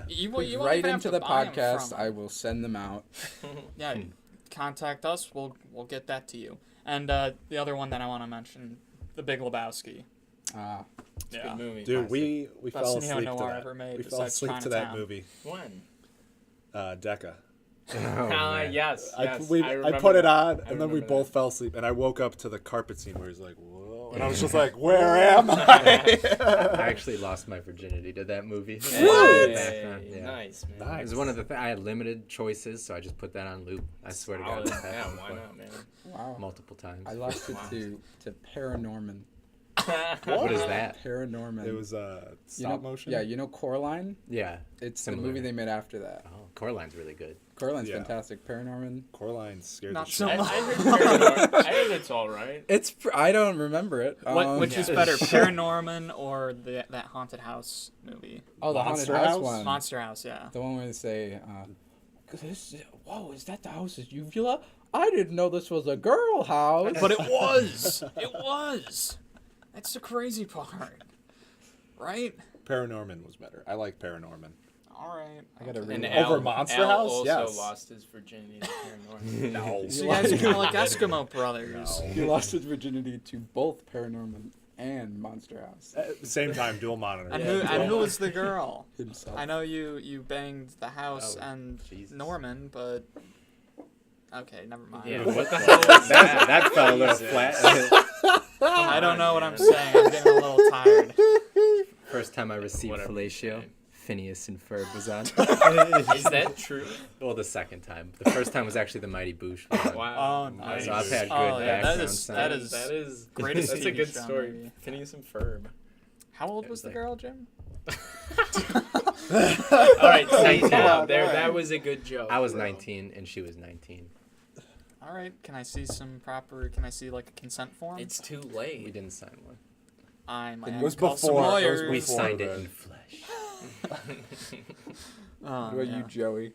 You won't right even have into to the buy 'em podcast. from I will send them out. Yeah, contact us. We'll get that to you. And the other one that I want to mention, The Big Lebowski. Ah, Yeah. Good movie. Dude, we Best fell neo asleep to noir that. ever made We fell besides asleep to that Chinatown. movie. When? Decca. Oh, man. Yes. I remember put it that. on, I and then we remember both that. fell asleep, and I woke up to the carpet scene where he's like, whoa, and I was just like, where am I? I actually lost my virginity to that movie. Hey, Background, yeah. Nice, man. Nice. It was one of the I had limited choices, so I just put that on loop. I swear to God, Solid. it's Yeah, happened why before. not, man? wow. Multiple times. I lost it Wow. to Paranorman. What is that? Paranorman. It was You know- stop motion. Yeah, you know Coraline? Yeah. It's Similar. the movie they made after that. Oh, Coraline's really good. Coraline's Yeah. fantastic. Paranorman. Coraline scared Not the so shit. much. I heard Paranorman. I heard it's all right. I don't remember it. Which is Yeah. better, Paranorman or that haunted house movie? Oh, the Monster haunted house House? one. Monster House, yeah. The one where they say, whoa, is that the house of Uvula? I didn't know this was a girl house. But it was. It was. That's the crazy part, right? Paranorman was better. I like Paranorman. All right. I gotta And read Over Al, Monster Al House? also Yes. lost his virginity to Paranorman. No. So you guys are kind of like Eskimo brothers. He lost his virginity to both Paranorman and Monster House At the same time, dual monitor. And Yeah. who was the girl? himself. I know you banged the house Oh, and Jesus. Norman, but okay, never mind. Yeah, what the hell was That, that? that fell a little Jesus. flat. I don't know what I'm Man. saying. I'm getting a little tired. First time I received Whatever you fellatio, say. Phineas and Ferb was on. Is that true? Well, the second time. The first time was actually the Mighty Boosh one. Wow. Oh, nice. So I've had good Oh, yeah, background that is sound. That is greatest That's a TV good show story. movie. Phineas and Ferb. How old It was was the like- girl, Jim? All right, tighten Come up. on, There, man. that was a good joke. I was bro. 19 and she was 19. All right. Can I see Can I see like a consent form? It's too We late. didn't sign one. I might It have was to call some before- it was lawyers. We before signed it then. in flesh. Oh, What about yeah. you, Joey?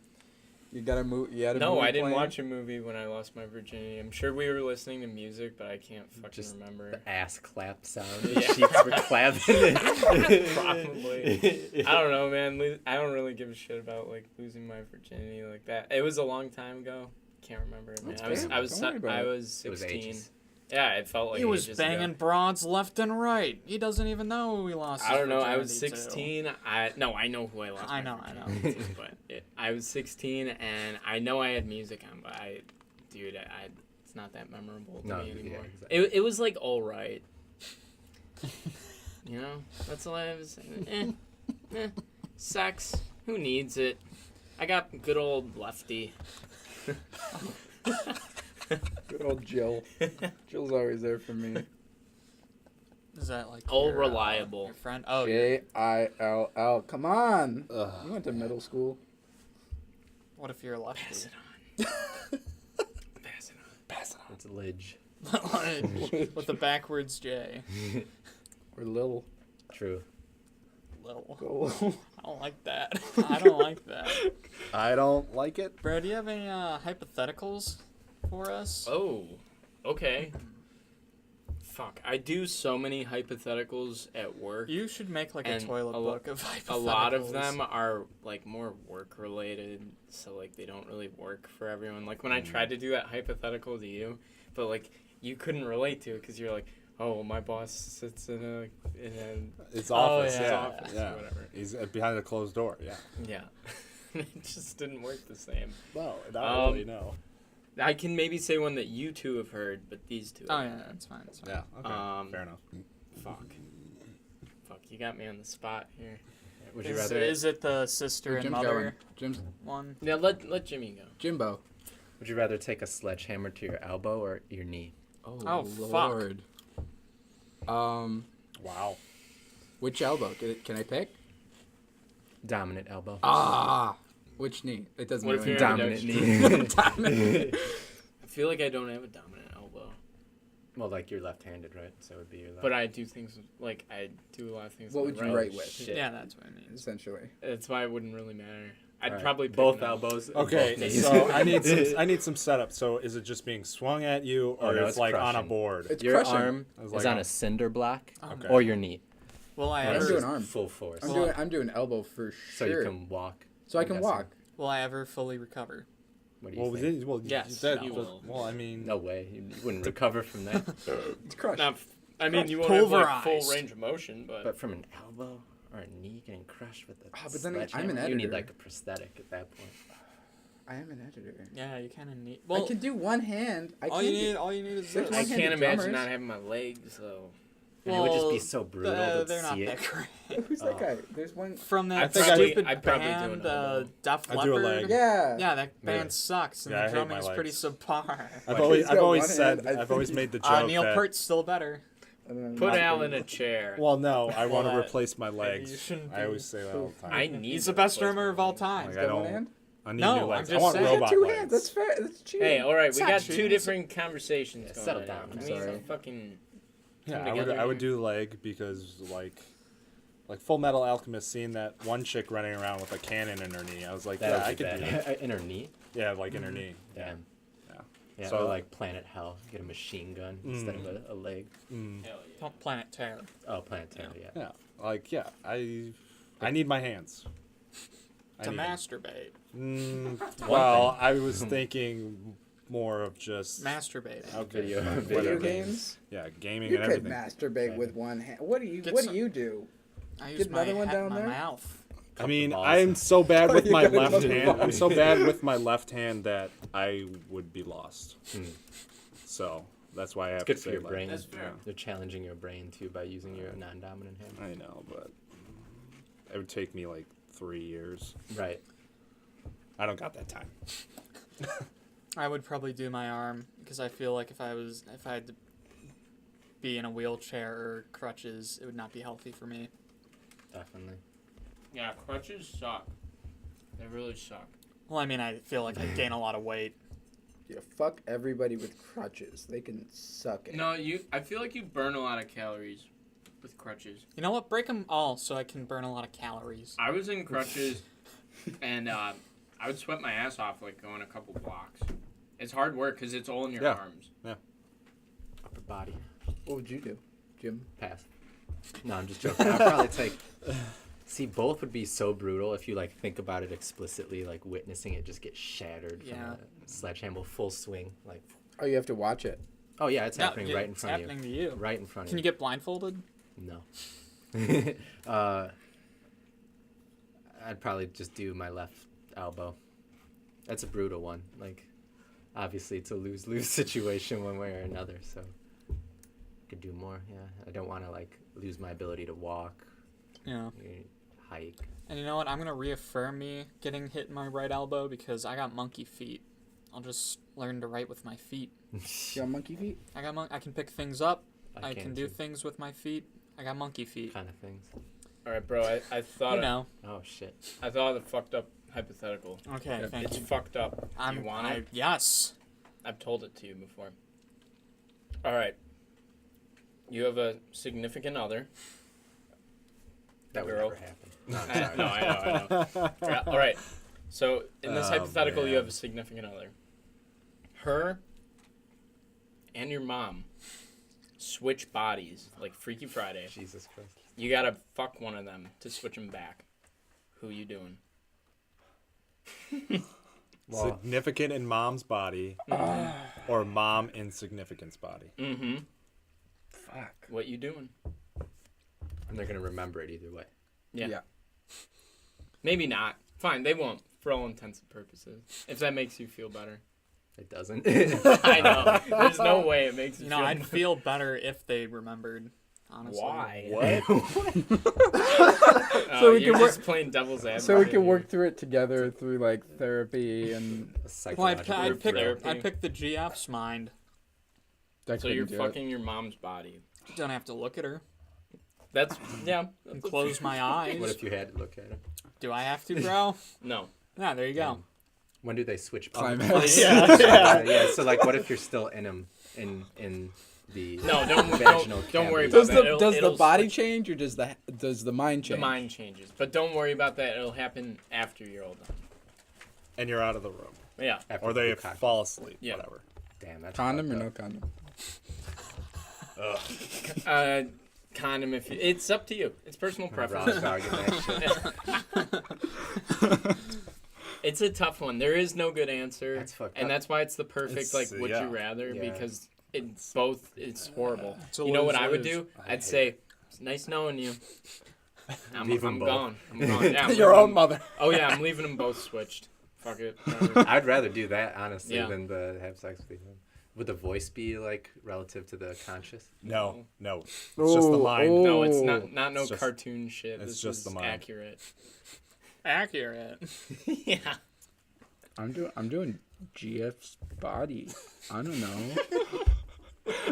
You got a movie? You had a No, movie I didn't playing? watch a movie when I lost my virginity. I'm sure we were listening to music, but I can't fucking Just remember. The ass clap sound. Yeah. Sheets were clapping. Probably. I don't know, man. I don't really give a shit about like losing my virginity like that. It was a long time ago. Can't remember it, man. That's I was fair. I was Don't worry about I it. was It was 16. ages. Yeah, it felt like He was ages banging ago. broads left and right. He doesn't even know who he lost. I his don't know. I was virginity to. 16. I know who I lost. I my know, virginity to, but I was 16, and I know I had music on, but dude, it's not that memorable to No, me yeah, anymore. exactly. It was like all right. You know, that's all I was saying. Sex. Who needs it? I got good old Lefty. Good old Jill. Jill's always there for me. Is that like All your, reliable. your friend? Oh, yeah. Jill. Come on. Ugh. You went to middle school. What if you're a lefty? Pass it on. Pass it on. Pass it on. It's a lidge. With a backwards J. Or Lil. True. Lil. Go. I don't like that. I don't like that. I don't like it. Bro, do you have any hypotheticals for us? Oh, okay. Fuck, I do so many hypotheticals at work. You should make like a And toilet a book of hypotheticals. A lot of them are like more work related, so like they don't really work for everyone. Like when I tried to do that hypothetical to you, but like you couldn't relate to it because you're like, oh, well, my boss sits in a It's office, yeah. yeah. office Yeah. or whatever. He's behind a closed door, yeah. Yeah, it just didn't work the same. Well, not really, Um, no. I can maybe say one that you two have heard, but these two. Oh, haven't. yeah, that's fine. That's fine. Yeah, okay. Fair enough. Fuck, you got me on the spot here. Would you Is, rather? is it the sister and Jim's mother going. Jim's one? Yeah, let Jimmy go. Jimbo. Would you rather take a sledgehammer to your elbow or your knee? Oh, fuck. Lord. Wow. Which elbow? Can I pick? Dominant elbow. Which knee? It doesn't What if really you're matter. Dominant knee. I feel like I don't have a dominant elbow, Well, like you're left-handed, right? So it would be your left. but I do things like I do a lot of things. What with would my you right. write with? Shit. Yeah, that's what I mean. Essentially. That's why it wouldn't really matter. I'd Alright, probably pick both no. elbows. and Okay, both knees. so I need some setup. So is it just being swung at you, or Oh, no, it's it's like on a crushing. board? It's Your crushing. arm I was is like, on oh. a cinder block, Okay. or your knee. Will I I'm ever? doing arm. Full force. I'm doing elbow for So sure. you can walk. So I I'm can guessing. walk. Will I ever fully recover? What do you Well, think? Yes, that, you will. Well, I mean, No way. You wouldn't recover from that. It's crushed. Not, I mean, you won't have like, full Pulverized. range of motion, but, But from an elbow or a knee getting crushed with a but then I'm an sledgehammer, you need editor. like a prosthetic at that point. I am an editor. Yeah, you kind of need. I can do one hand. all you need is There's this. I one-handed can't imagine drummers. not having my legs though. And it would just be Well, so brutal to They're not see that it. great. Who's that guy? There's one. From that think I would- stupid I'd probably do an band, elbow. Def I do a Leppard. leg. Yeah. Yeah, that band Really? sucks, and Yeah, I the hate my drumming's pretty legs. subpar. I've He's always got one said hand. I I've always think made the joke Neil that. Peart's still better. Put Al in a chair. Well, no, I want to that- replace my you legs. shouldn't I be. always say that all the time. I need. He's to the best replace drummer my of all legs. time. Like, Got one hand? I need No, new I'm legs. I just want saying. I got robot two legs. hands. That's fair. That's cheating. Hey, all right, It's we not got cheating, two it's- different conversations Yeah, going settle on. down. Can I'm we sorry. fucking Yeah, come I would together do leg because like Full Metal Alchemist, seeing that one chick running around with a cannon in her knee, I was like, That yeah, would I be could do bad. that. In her knee. Yeah, like in her knee. Yeah. Damn. Yeah. Yeah. So- Or like Planet Hell, get a machine gun instead of a leg. Mm. Hell yeah. Don't Planet Terror. Oh, Planet Terror. Yeah. Yeah. Like yeah, I need my hands. I To need 'em. masturbate. Well, I was thinking more of just Masturbating. okay, Video- fine, video whatever. games? Yeah, gaming You and could everything. masturbate with one hand. What do you? Get What some- do you do? I Get use my, another one down my there? mouth. I mean, balls. I'm so bad with You my got left another hand. I'm body. so bad with my left hand that I would be lost. Hmm. So that's why I have Good to for say your leg. brain. That's fair. They're challenging your brain too by using your non-dominant hand. I know, but it would take me like 3 years. Right. I don't got that time. I would probably do my arm because I feel like if I had to be in a wheelchair or crutches, it would not be healthy for me. Definitely. Yeah, crutches suck. They really suck. Well, I mean, I feel like I gain a lot of weight. Yeah, fuck everybody with crutches. They can suck it. No, I feel like you burn a lot of calories with crutches. You know what? Break them all so I can burn a lot of calories. I was in crutches, and I would sweat my ass off like going a couple blocks. It's hard work because it's all in your Yeah. arms. Upper body. What would you do, Jim? Pass. No, I'm just joking. I'd probably take. See, both would be so brutal if you like think about it explicitly, like witnessing it just get shattered from Yeah. a sledgehammer full swing. Like, Oh, you have to watch it. oh yeah, it's No, happening right in it's front of happening to you. you. Right in front Can of you get blindfolded? No. I'd probably just do my left elbow. That's a brutal one. Like, obviously, it's a lose-lose situation one way or another. So, Could do more. Yeah, I don't want to like lose my ability to walk, Yeah. hike. And you know what? I'm gonna reaffirm me getting hit in my right elbow because I got monkey feet. I'll just learn to write with my feet. You got monkey feet? I can pick things up. I can can do too. things with my feet. I got monkey feet. Kind of things. All right, bro. I thought You know. Oh shit. I thought of the fucked up hypothetical. Okay, Yeah, thank It's you. fucked up. You want it? Yes. I've told it to you before. All right. You have a significant other. That would Girl. never happen. No, I'm sorry. No, I know. Yeah, all right. So in this Oh, hypothetical, you man. have a significant other. Her and your mom switch bodies like Freaky Friday. Jesus Christ. You gotta fuck one of them to switch them back. Who you doing? Well, Significant in mom's body, or mom in significant's body. Mm-hmm. Fuck. What you doing? and they're gonna remember it either way. Yeah. Maybe not. Fine, they won't, for all intents and purposes. If that makes you feel better. It doesn't. I know. There's no way it makes you You know, feel I'd feel better if they remembered. Honestly. Why? What? So we you're can work- just playing devil's advocate. So we can here. work through it together through like therapy and Well, I'd, Psychological I'd, pick, therapy. I'd pick the GF's mind. that So you're couldn't do it. fucking your mom's body. Don't have to look at her. That's yeah. And close my eyes. What if you had to look at it? Do I have to, bro? No. Yeah, there you go. When do they switch? Climax. Yeah. So like, what if you're still in them in the No, vaginal don't worry cavity? about Does that. the It'll body switch- change or does the mind change? The mind changes, but don't worry about that. It'll happen after you're all done. And you're out of the room, Yeah. After or they the cocktail. fall asleep. Yeah. Whatever. Damn, that's Condom or fucked no up. condom? Condom. If you, it's up to you. It's personal preference. Ross arguing that shit. It's a tough one. There is no good answer, That's fucked and up. that's why it's the perfect It's- like would yeah. you rather Yeah. because it's both. It's horrible. It's a You know what I would lose-lose. do? I I'd hate say, "It's nice knowing you." I'm Leave 'em I'm both. gone. I'm gone. Yeah, I'm Your leaving own them- mother. Oh yeah, I'm leaving them both switched. Fuck it. whatever. I'd rather do that honestly Yeah. than to have sex with you. Would the voice be like relative to the conscious? No. It's just the mind. No, it's not no It's just- cartoon shit. it's This just is the mind. accurate. Accurate. Yeah. I'm doing GF's body. I don't know.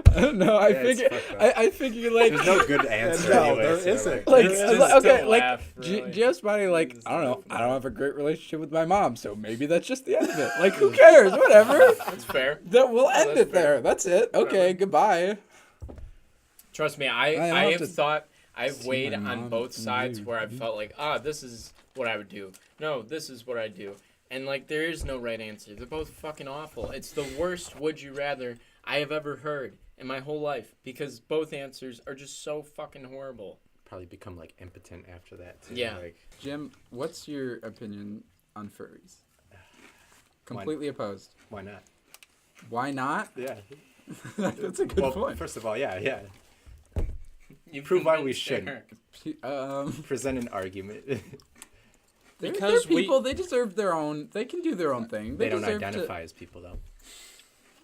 I don't know. I Yeah, it's figure fucked up. I figure like There's no good answer. No, anyway, there so, isn't. like It's okay, just a like laugh, really. GF's body like It's I don't know. just I don't have a great relationship with my mom, so maybe that's just the end of it. Like who cares? Whatever. That's fair. That we'll end that's it fair. there. That's it. Okay, Whatever. goodbye. Trust me, I I have have to thought, I've see weighed my on mom both sides nude. where I felt like, this is what I would do. No, this is what I do. And like, there is no right answer. They're both fucking awful. It's the worst would you rather I have ever heard in my whole life because both answers are just so fucking horrible. probably become like impotent after that too. Yeah. Like, Jim, what's your opinion on furries? Completely opposed. why not? Why not? Yeah. That's a good Well, point. first of all, yeah. You Prove why we convinced shouldn't. Eric. Present an argument. They're Because we- people. They deserve their own. They can do their own thing. They don't deserve identify as people though.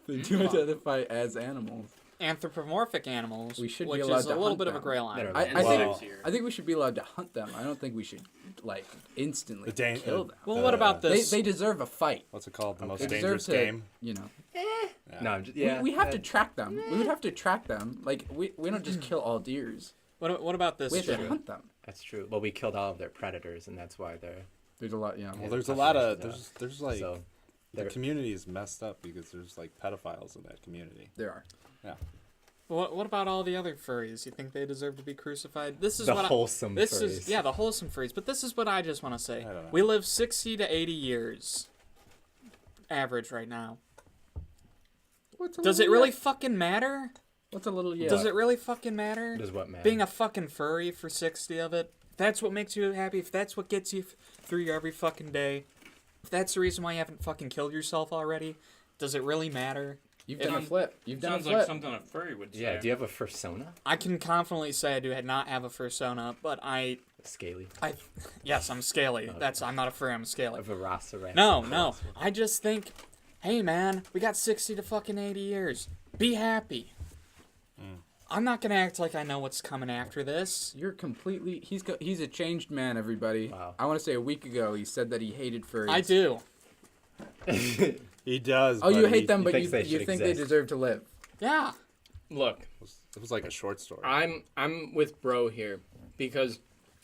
They do identify as animals. Anthropomorphic animals, We should be which allowed is a to little hunt bit of a them. gray line. That are I, like- I Well- think I think we should be allowed to hunt them. I don't think we should like instantly The kill them. Well, what about They, this? they deserve a fight. What's it called? The most They deserve dangerous to, game. you know. No, I'm just, yeah. We have to track them. We would have to track them. Like we don't just kill all deers. What about this? We have to Jim? hunt them. That's true. Well, we killed all of their predators, and that's why they're There's a lot. Yeah. Well, Yeah, there's the a lot of population's there's like so. the they're- community is messed up because there's like pedophiles in that community. There are. What about all the other furries? You think they deserve to be crucified? This is The what wholesome this furries. is the wholesome furries. But this is what I just want to say. I don't know. We live 60 to 80 years, average right now. What's a Does it little really yet? fucking matter? What's a little yet? Does it really fucking matter? Does what matter? Being a fucking furry for 60 of it. If that's what makes you happy. If that's what gets you through your every fucking day. If that's the reason why you haven't fucking killed yourself already. Does it really matter? You've If done a I'm- flip. You've done a Sounds flip. like something a furry would say. Yeah. Do you have a fursona? I can confidently say I do not have a fursona, but Scaly. yes, I'm scaly. I'm not a furry, I'm scaly. A velociraptor. No. I just think, hey man, we got 60 to fucking 80 years. Be happy. I'm not gonna act like I know what's coming after this. You're completely. He's a changed man, everybody. Wow. I want to say a week ago he said that he hated furries. I do. He does. Oh, you but hate them, but thinks you they should think they exist. deserve to live. Yeah. Look, It was like a short story. I'm with bro here because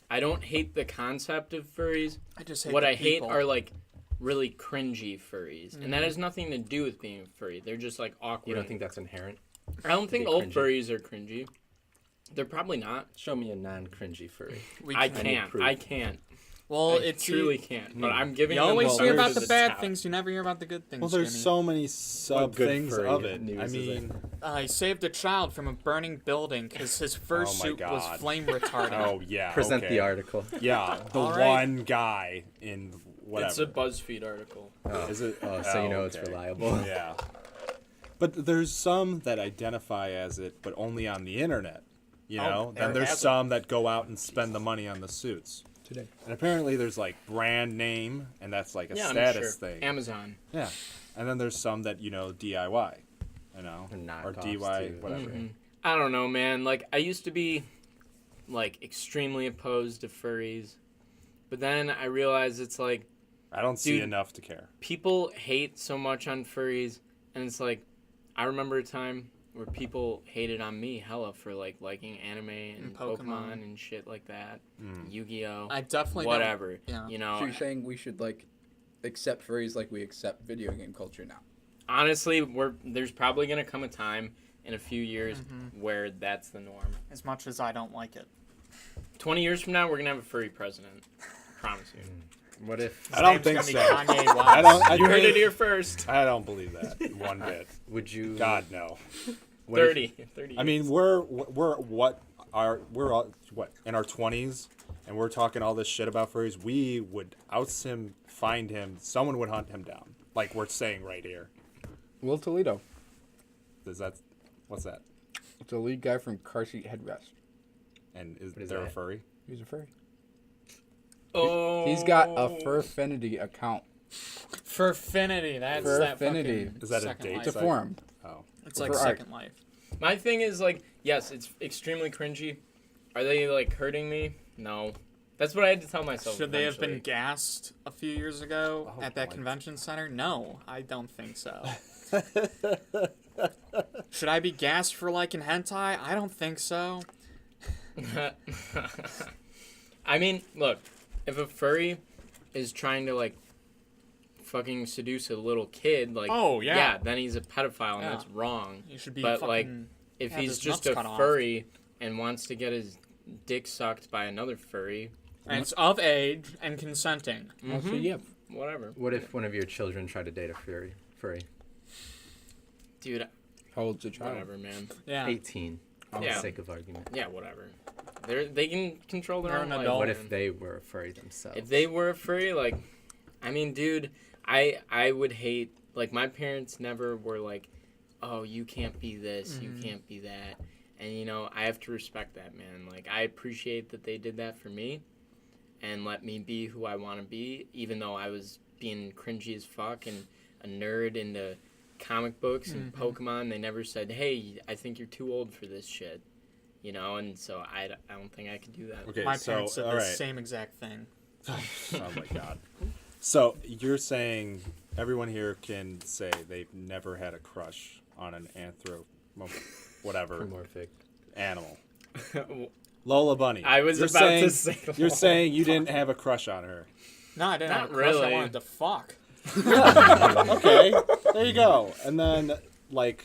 I don't hate the concept of furries. I just hate What the I hate people. are like really cringy furries, and that has nothing to do with being a furry. They're just like awkward. You don't think that's inherent? I don't think be all cringy? furries are cringy. They're probably not. Show me a non-cringy furry. I need can't. proof. I can't. Well, I it's truly can't. But I'm giving You them always the hear benefit about the of bad doubt. things. You never hear about the good things. Well, there's Jimmy. so many sub good things furry of it. news I is it? mean, He saved a child from a burning building because his Oh my fursuit was God. flame retardant. oh yeah. Present okay. the article. Yeah, the All right. one guy in whatever. It's a BuzzFeed article. Is it? Oh, so you know it's okay. reliable. Yeah. But there's some that identify as it, but only on the internet. You know? there Then there's has- some that go out and spend the money on the suits. Today. And apparently there's like brand name, and that's like a Yeah, I'm status sure. thing. Amazon. Yeah. And then there's some that, DIY. You know? Or knockoffs, Or DIY, too. whatever. Mhm. I don't know, man. Like, I used to be, like, extremely opposed to furries. But then I realized it's like, I don't see Dude. enough to care. people hate so much on furries. And it's like, I remember a time where people hated on me hella for, like, liking anime and And Pokemon. Pokemon. And shit like that. Mm. Yu-Gi-Oh! I definitely don't- Whatever. Yeah. You So know, you're saying we should like accept furries like we accept video game culture now? honestly, there's probably going to come a time in a few years where that's the norm. As much as I don't like it. 20 years from now, we're going to have a furry president. Promise you. What if? I don't Name's think gonna be so. Kanye West. I don't. You heard it here first. I don't believe that one bit. Would you? God no. what if- 30 I mean, years. we're all what in our 20s, and we're talking all this shit about furries. We would oust him, find him. Someone would hunt him down, like we're saying right here. Will Toledo. Is that what's that? It's a lead guy from Car Seat Headrest. And is What is there a that? furry? He's a furry. Oh. He's got a Furfinity account. Furfinity. That's that Furfinity. fucking Is that a Second date Life. It's a site? forum. Oh, It's like For art. Second Life. My thing is, like, yes, it's extremely cringy. Are they, like, hurting me? No. That's what I had to tell myself. Should they have been eventually. gassed a few years ago Oh, at that boy. convention center? No, I don't think so. Should I be gassed for liking hentai? I don't think so. I mean, look, if a furry is trying to, like, fucking seduce a little kid, like, Oh, yeah. then he's a pedophile and Yeah. that's wrong. You should be But, fucking... like, if have he's his just nuts a cut off. furry and wants to get his dick sucked by another furry, and it's of age and consenting. So yeah. whatever. What if one of your children tried to date a furry? Dude, How old's the child? whatever, man. Yeah. 18. For Yeah. the sake of argument. Yeah, whatever. They can control their They're own an life. adult. What man. if they were a furry themselves? If they were a furry, like, I mean, dude, I would hate, like, my parents never were like, oh, you can't be this, you can't be that. And, you know, I have to respect that, man. Like, I appreciate that they did that for me and let me be who I want to be, even though I was being cringy as fuck and a nerd into comic books and Pokemon. They never said, hey, I think you're too old for this shit. You know, and so I don't think I could do that. okay. My So parents said all the right. same exact thing. Oh my god. So you're saying everyone here can say they've never had a crush on an whatever Morphic. animal. Lola Bunny. I was You're about saying, to say You're Lola saying you didn't have a crush on her. No, I didn't Not have a crush. I really. wanted to fuck. Okay, there you go. And then, like,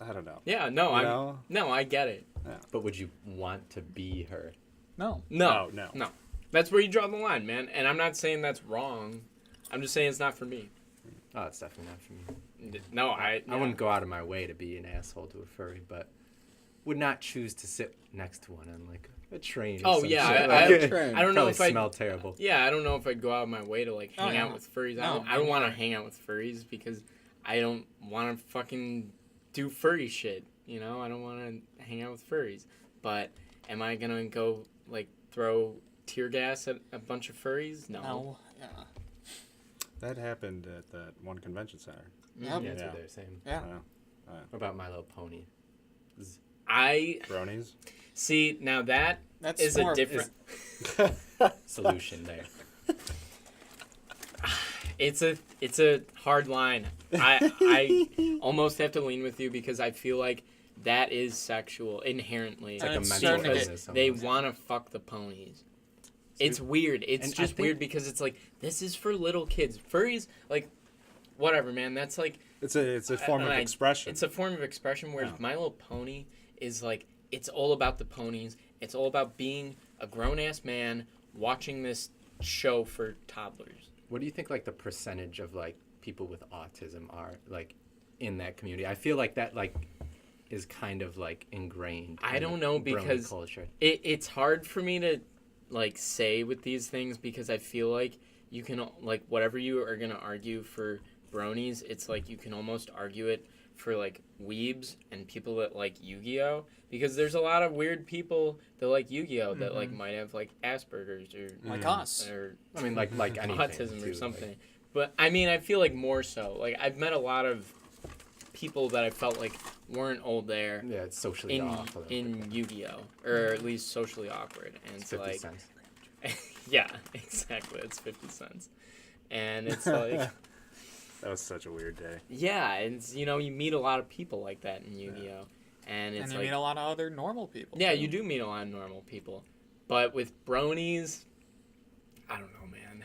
I don't know. Yeah, no, You know? I get it. But would you want to be her? No. No, No. That's where you draw the line, man. And I'm not saying that's wrong. I'm just saying it's not for me. Oh, it's definitely not for me. No, I wouldn't go out of my way to be an asshole to a furry, but would not choose to sit next to one on like a train. Or Oh, some yeah, shit. I- Like, Train. I don't know probably if I. smell terrible. Yeah, I don't know if I'd go out of my way to like Oh, hang yeah. out with furries. No, I don't want to hang out with furries because I don't want to fucking do furry shit. You know, I don't want to hang out with furries. But am I gonna go like throw tear gas at a bunch of furries? No. Yeah. That happened at that one convention center. Yep. Yeah, that's Yeah. what they're saying. Yeah. Uh, What about My Little Pony? Bronies. See, now that That's is more a different. Solution there. It's a hard line. I almost have to lean with you because I feel like that is sexual inherently. It's like And a it's mental starting to get- illness They almost. want to fuck the ponies. It's weird. It's and I just think- weird because it's like this is for little kids. Furries, like, whatever, man. That's like It's a form of and expression. It's a form of expression. Whereas Yeah. My Little Pony is like it's all about the ponies. It's all about being a grown ass man watching this show for toddlers. What do you think like the percentage of like people with autism are like in that community? I feel like that like is kind of like ingrained. I in don't know Brony because culture. it's hard for me to like say with these things because I feel like you can like whatever you are gonna argue for bronies, it's like you can almost argue it for like weebs and people that like Yu-Gi-Oh because there's a lot of weird people that like Yu-Gi-Oh that like might have like Asperger's or Like us. or I mean like anything autism too, or something. But I mean I feel like more so. Like I've met a lot of people that I felt like weren't old there Like, yeah, it's socially off. a little bit. in Yu-Gi-Oh or at least socially awkward and It's it's 50 like cents. yeah, exactly. It's 50 cents. And it's like That was such a weird day. yeah, and you know, you meet a lot of people like that in Yu-Gi-Oh. And it's And you like meet a lot of other normal people. yeah, too. you do meet a lot of normal people. But with bronies, I don't know, man.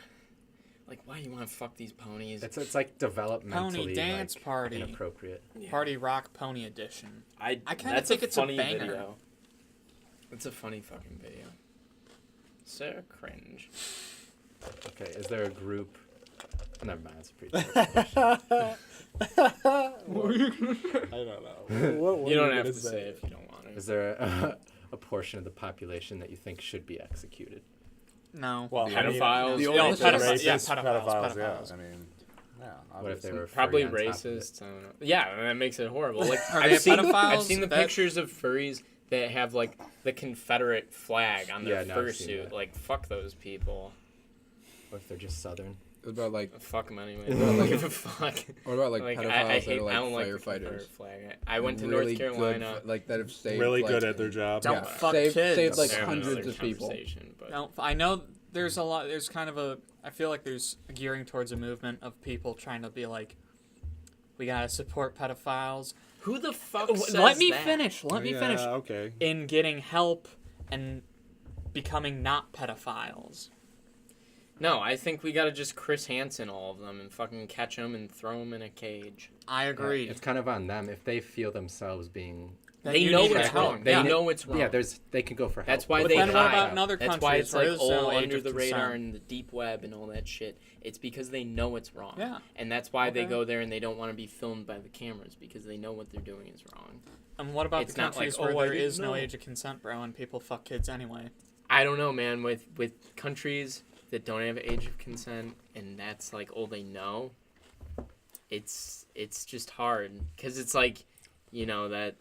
Like why do you want to fuck these ponies? It's like developmentally Pony dance like, party. inappropriate. Party Rock Pony Edition. I kinda that's think it's a funny banger. video. It's a funny fucking video. So cringe. Okay, is there a group? Never mind, it's a pretty. Tough I don't know. What You are don't have gonna to say if you don't want to. Is there a portion of the population that you think should be executed? No. Well, Pedophiles. the Yeah, only pedophiles, yeah, racist pedophiles. Yeah, I mean, yeah. What if they obviously. were Probably furry on top of it? racist. I don't know. Yeah, that makes it horrible. Like Are they I've seen pedophiles? the That- pictures of furries that have like the Confederate flag on their Yeah, no, I've seen fursuit. that. Like fuck those people. What if they're just southern? What about like Fuck them anyway. Yeah, Don't like- give a fuck. what about like, Like pedophiles I that hate. are like I don't like the firefighters? Confederate flag. I went to Really North Carolina. good, like that have saved really like, good at their job. Don't yeah, fuck saved, kids. saved like I have hundreds another of people. conversation, but No, I know there's a lot. There's kind of a. I feel like there's gearing towards a movement of people trying to be like, we gotta support pedophiles. who the fuck says Let me that? finish. Let me finish. Okay. In getting help and becoming not pedophiles. No, I think we gotta just Chris Hansen all of them and fucking catch them and throw them in a cage. I agree. It's kind of on them if they feel themselves being. Then They you know need it's help. wrong. They Yeah. know it's wrong. Yeah, they can go for help. That's why But they then what hide. about in other That's countries why it's where like there's all no age under of the radar consent? and the deep web and all that shit. It's because they know it's wrong. Yeah. And that's why they Okay. go there and they don't want to be filmed by the cameras because they know what they're doing is wrong. And what about It's the not countries like, where oh, I there didn't is no know. age of consent, bro, and people fuck kids anyway? I don't know, man. With countries that don't have age of consent and that's like all they know, it's just hard because it's like, you know, that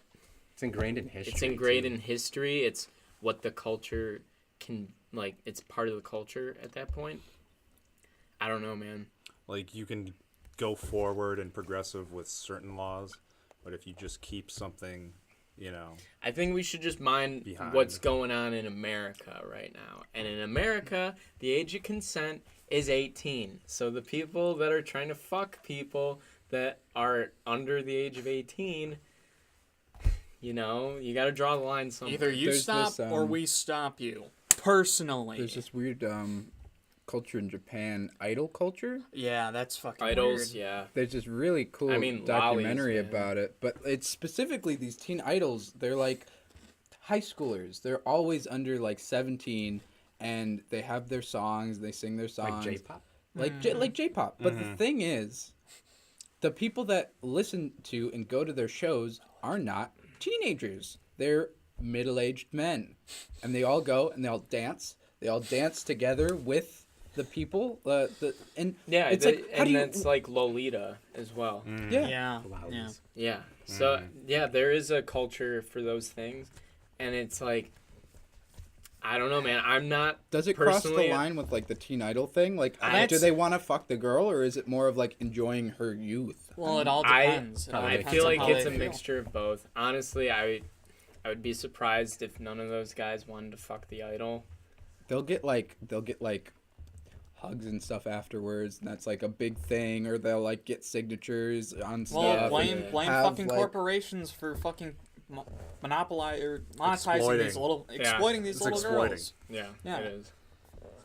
It's ingrained in history. it's ingrained too. in history. It's what the culture can like. It's part of the culture at that point. I don't know, man. Like you can go forward and progressive with certain laws, but if you just keep something, you know, I think we should just mind Behind. what's going on in America right now. And in America, the age of consent is 18. So the people that are trying to fuck people that are under the age of 18, you know, you got to draw the line somewhere. Either you There's stop this, or we stop you. Personally. There's this weird culture in Japan, idol culture. Yeah, that's fucking Idols, weird. yeah. There's this really cool I mean, documentary lollies, man. about it, but it's specifically these teen idols. They're like high schoolers. They're always under like 17, and they have their songs. They sing their like songs, J-pop. like J-pop. But the thing is, the people that listen to and go to their shows are not teenagers. They're middle-aged men, and they all go and they all dance. They all dance together with the people. And Yeah, it's like, how and do you? that's like Lolita as well. Yeah. Yeah. Wow. Yeah. Yeah. So yeah, there is a culture for those things, and it's like, I don't know, man. I'm not. Does it cross the personally- line with like the teen idol thing? Like, That's- do they want to fuck the girl, or is it more of like enjoying her youth? Well, it all I- depends. It all I depends feel on like how it's they a feel. mixture of both. Honestly, I would be surprised if none of those guys wanted to fuck the idol. They'll get like hugs and stuff afterwards, and that's like a big thing. Or they'll like get signatures on stuff. Well, Yeah, blame have, fucking like- corporations for fucking monopolize or monetizing Exploiting. these little Yeah. exploiting these It's little exploiting. girls. Yeah, Yeah. it is.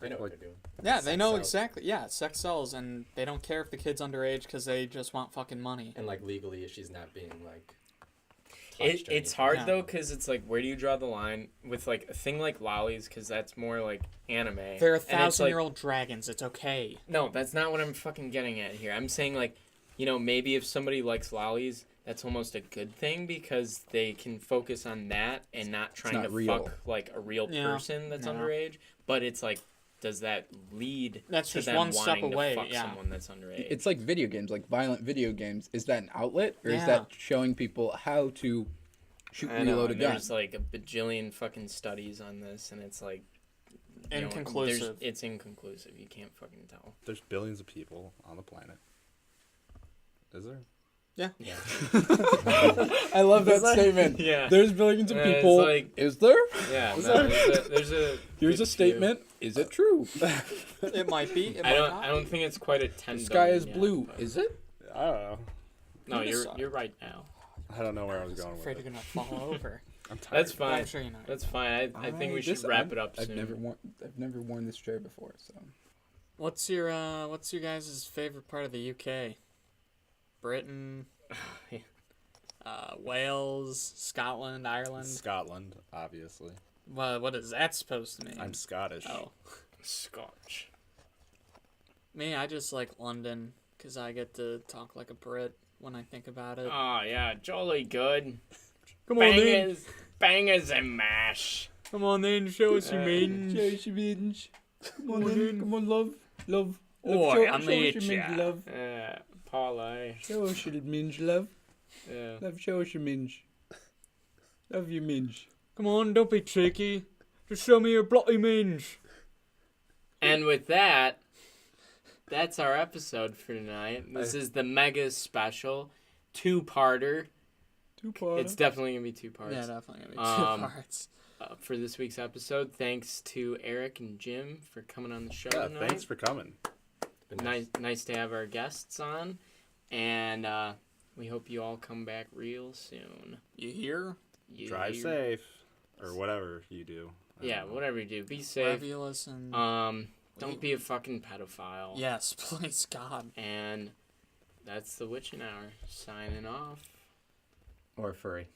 They know Like- what they're doing. Yeah, they Sex know sells. exactly. Yeah, sex sells, and they don't care if the kid's underage because they just want fucking money. And like legally, she's not being like. touched or It's anything. hard Yeah. though, because it's like, where do you draw the line with like a thing like lollies? Because that's more like anime. They're And it's, like, 1,000-year-old dragons. It's okay. No, that's not what I'm fucking getting at here. I'm saying like, maybe if somebody likes lollies, that's almost a good thing because they can focus on that and not trying not to real. fuck like a real Yeah. person that's No. underage. But it's like, does that lead That's to just them one step wanting away, to fuck yeah. someone that's underage? It's like video games, like violent video games. Is that an outlet, or is Yeah. that showing people how to shoot, I know, reload a and gun? there's like a bajillion fucking studies on this, and it's like Inconclusive. It's inconclusive. You can't fucking tell. There's billions of people on the planet. Is there? Yeah. Yeah. I love that statement. Yeah. There's billions of Yeah, it's people. like- Is there? Yeah. Is No, there? there's a Here's good a statement. Is it true? It might be. It I might don't. not I don't be. think it's quite a 10. The sky is billion yet, blue. but- Is it? I don't know. No, You you're decide. you're right now. I don't know where I was I'm going with afraid it. you're gonna fall over. I'm tired. That's But I'm fine. sure you know. That's fine. I think we should wrap it up soon. I've never worn this chair before, so What's your guys' favorite part of the UK? Britain, Yeah. Wales, Scotland, Ireland. Scotland, obviously. What is that supposed to mean? I'm Scottish. Oh, Scotch. me, I just like London because I get to talk like a Brit when I think about it. Oh yeah, jolly good. Come on then, Bangers, bangers and mash. come on then, show us your means. Come on, then. Come on, love. Oi, I'm the itcher. love. Parlay. Show us your minge, love. Yeah. Love, show us your minge. Love your minge. Come on, don't be cheeky. Just show me your bloody minge. And with that, that's our episode for tonight. This is the mega special, two-parter. Two-parter. It's definitely gonna be two parts. Yeah, definitely gonna be two Um, parts. For this week's episode. Thanks to Eric and Jim for coming on the show Yeah, tonight. thanks for coming. Been Nice to have our guests on, and we hope you all come back real soon. You hear? Drive safe. Or whatever you do. I Yeah, don't know. whatever you do, be Wherever safe. you listen. Don't be a fucking pedophile. Yes, please, God. And that's the Witching Hour signing off. Or furry.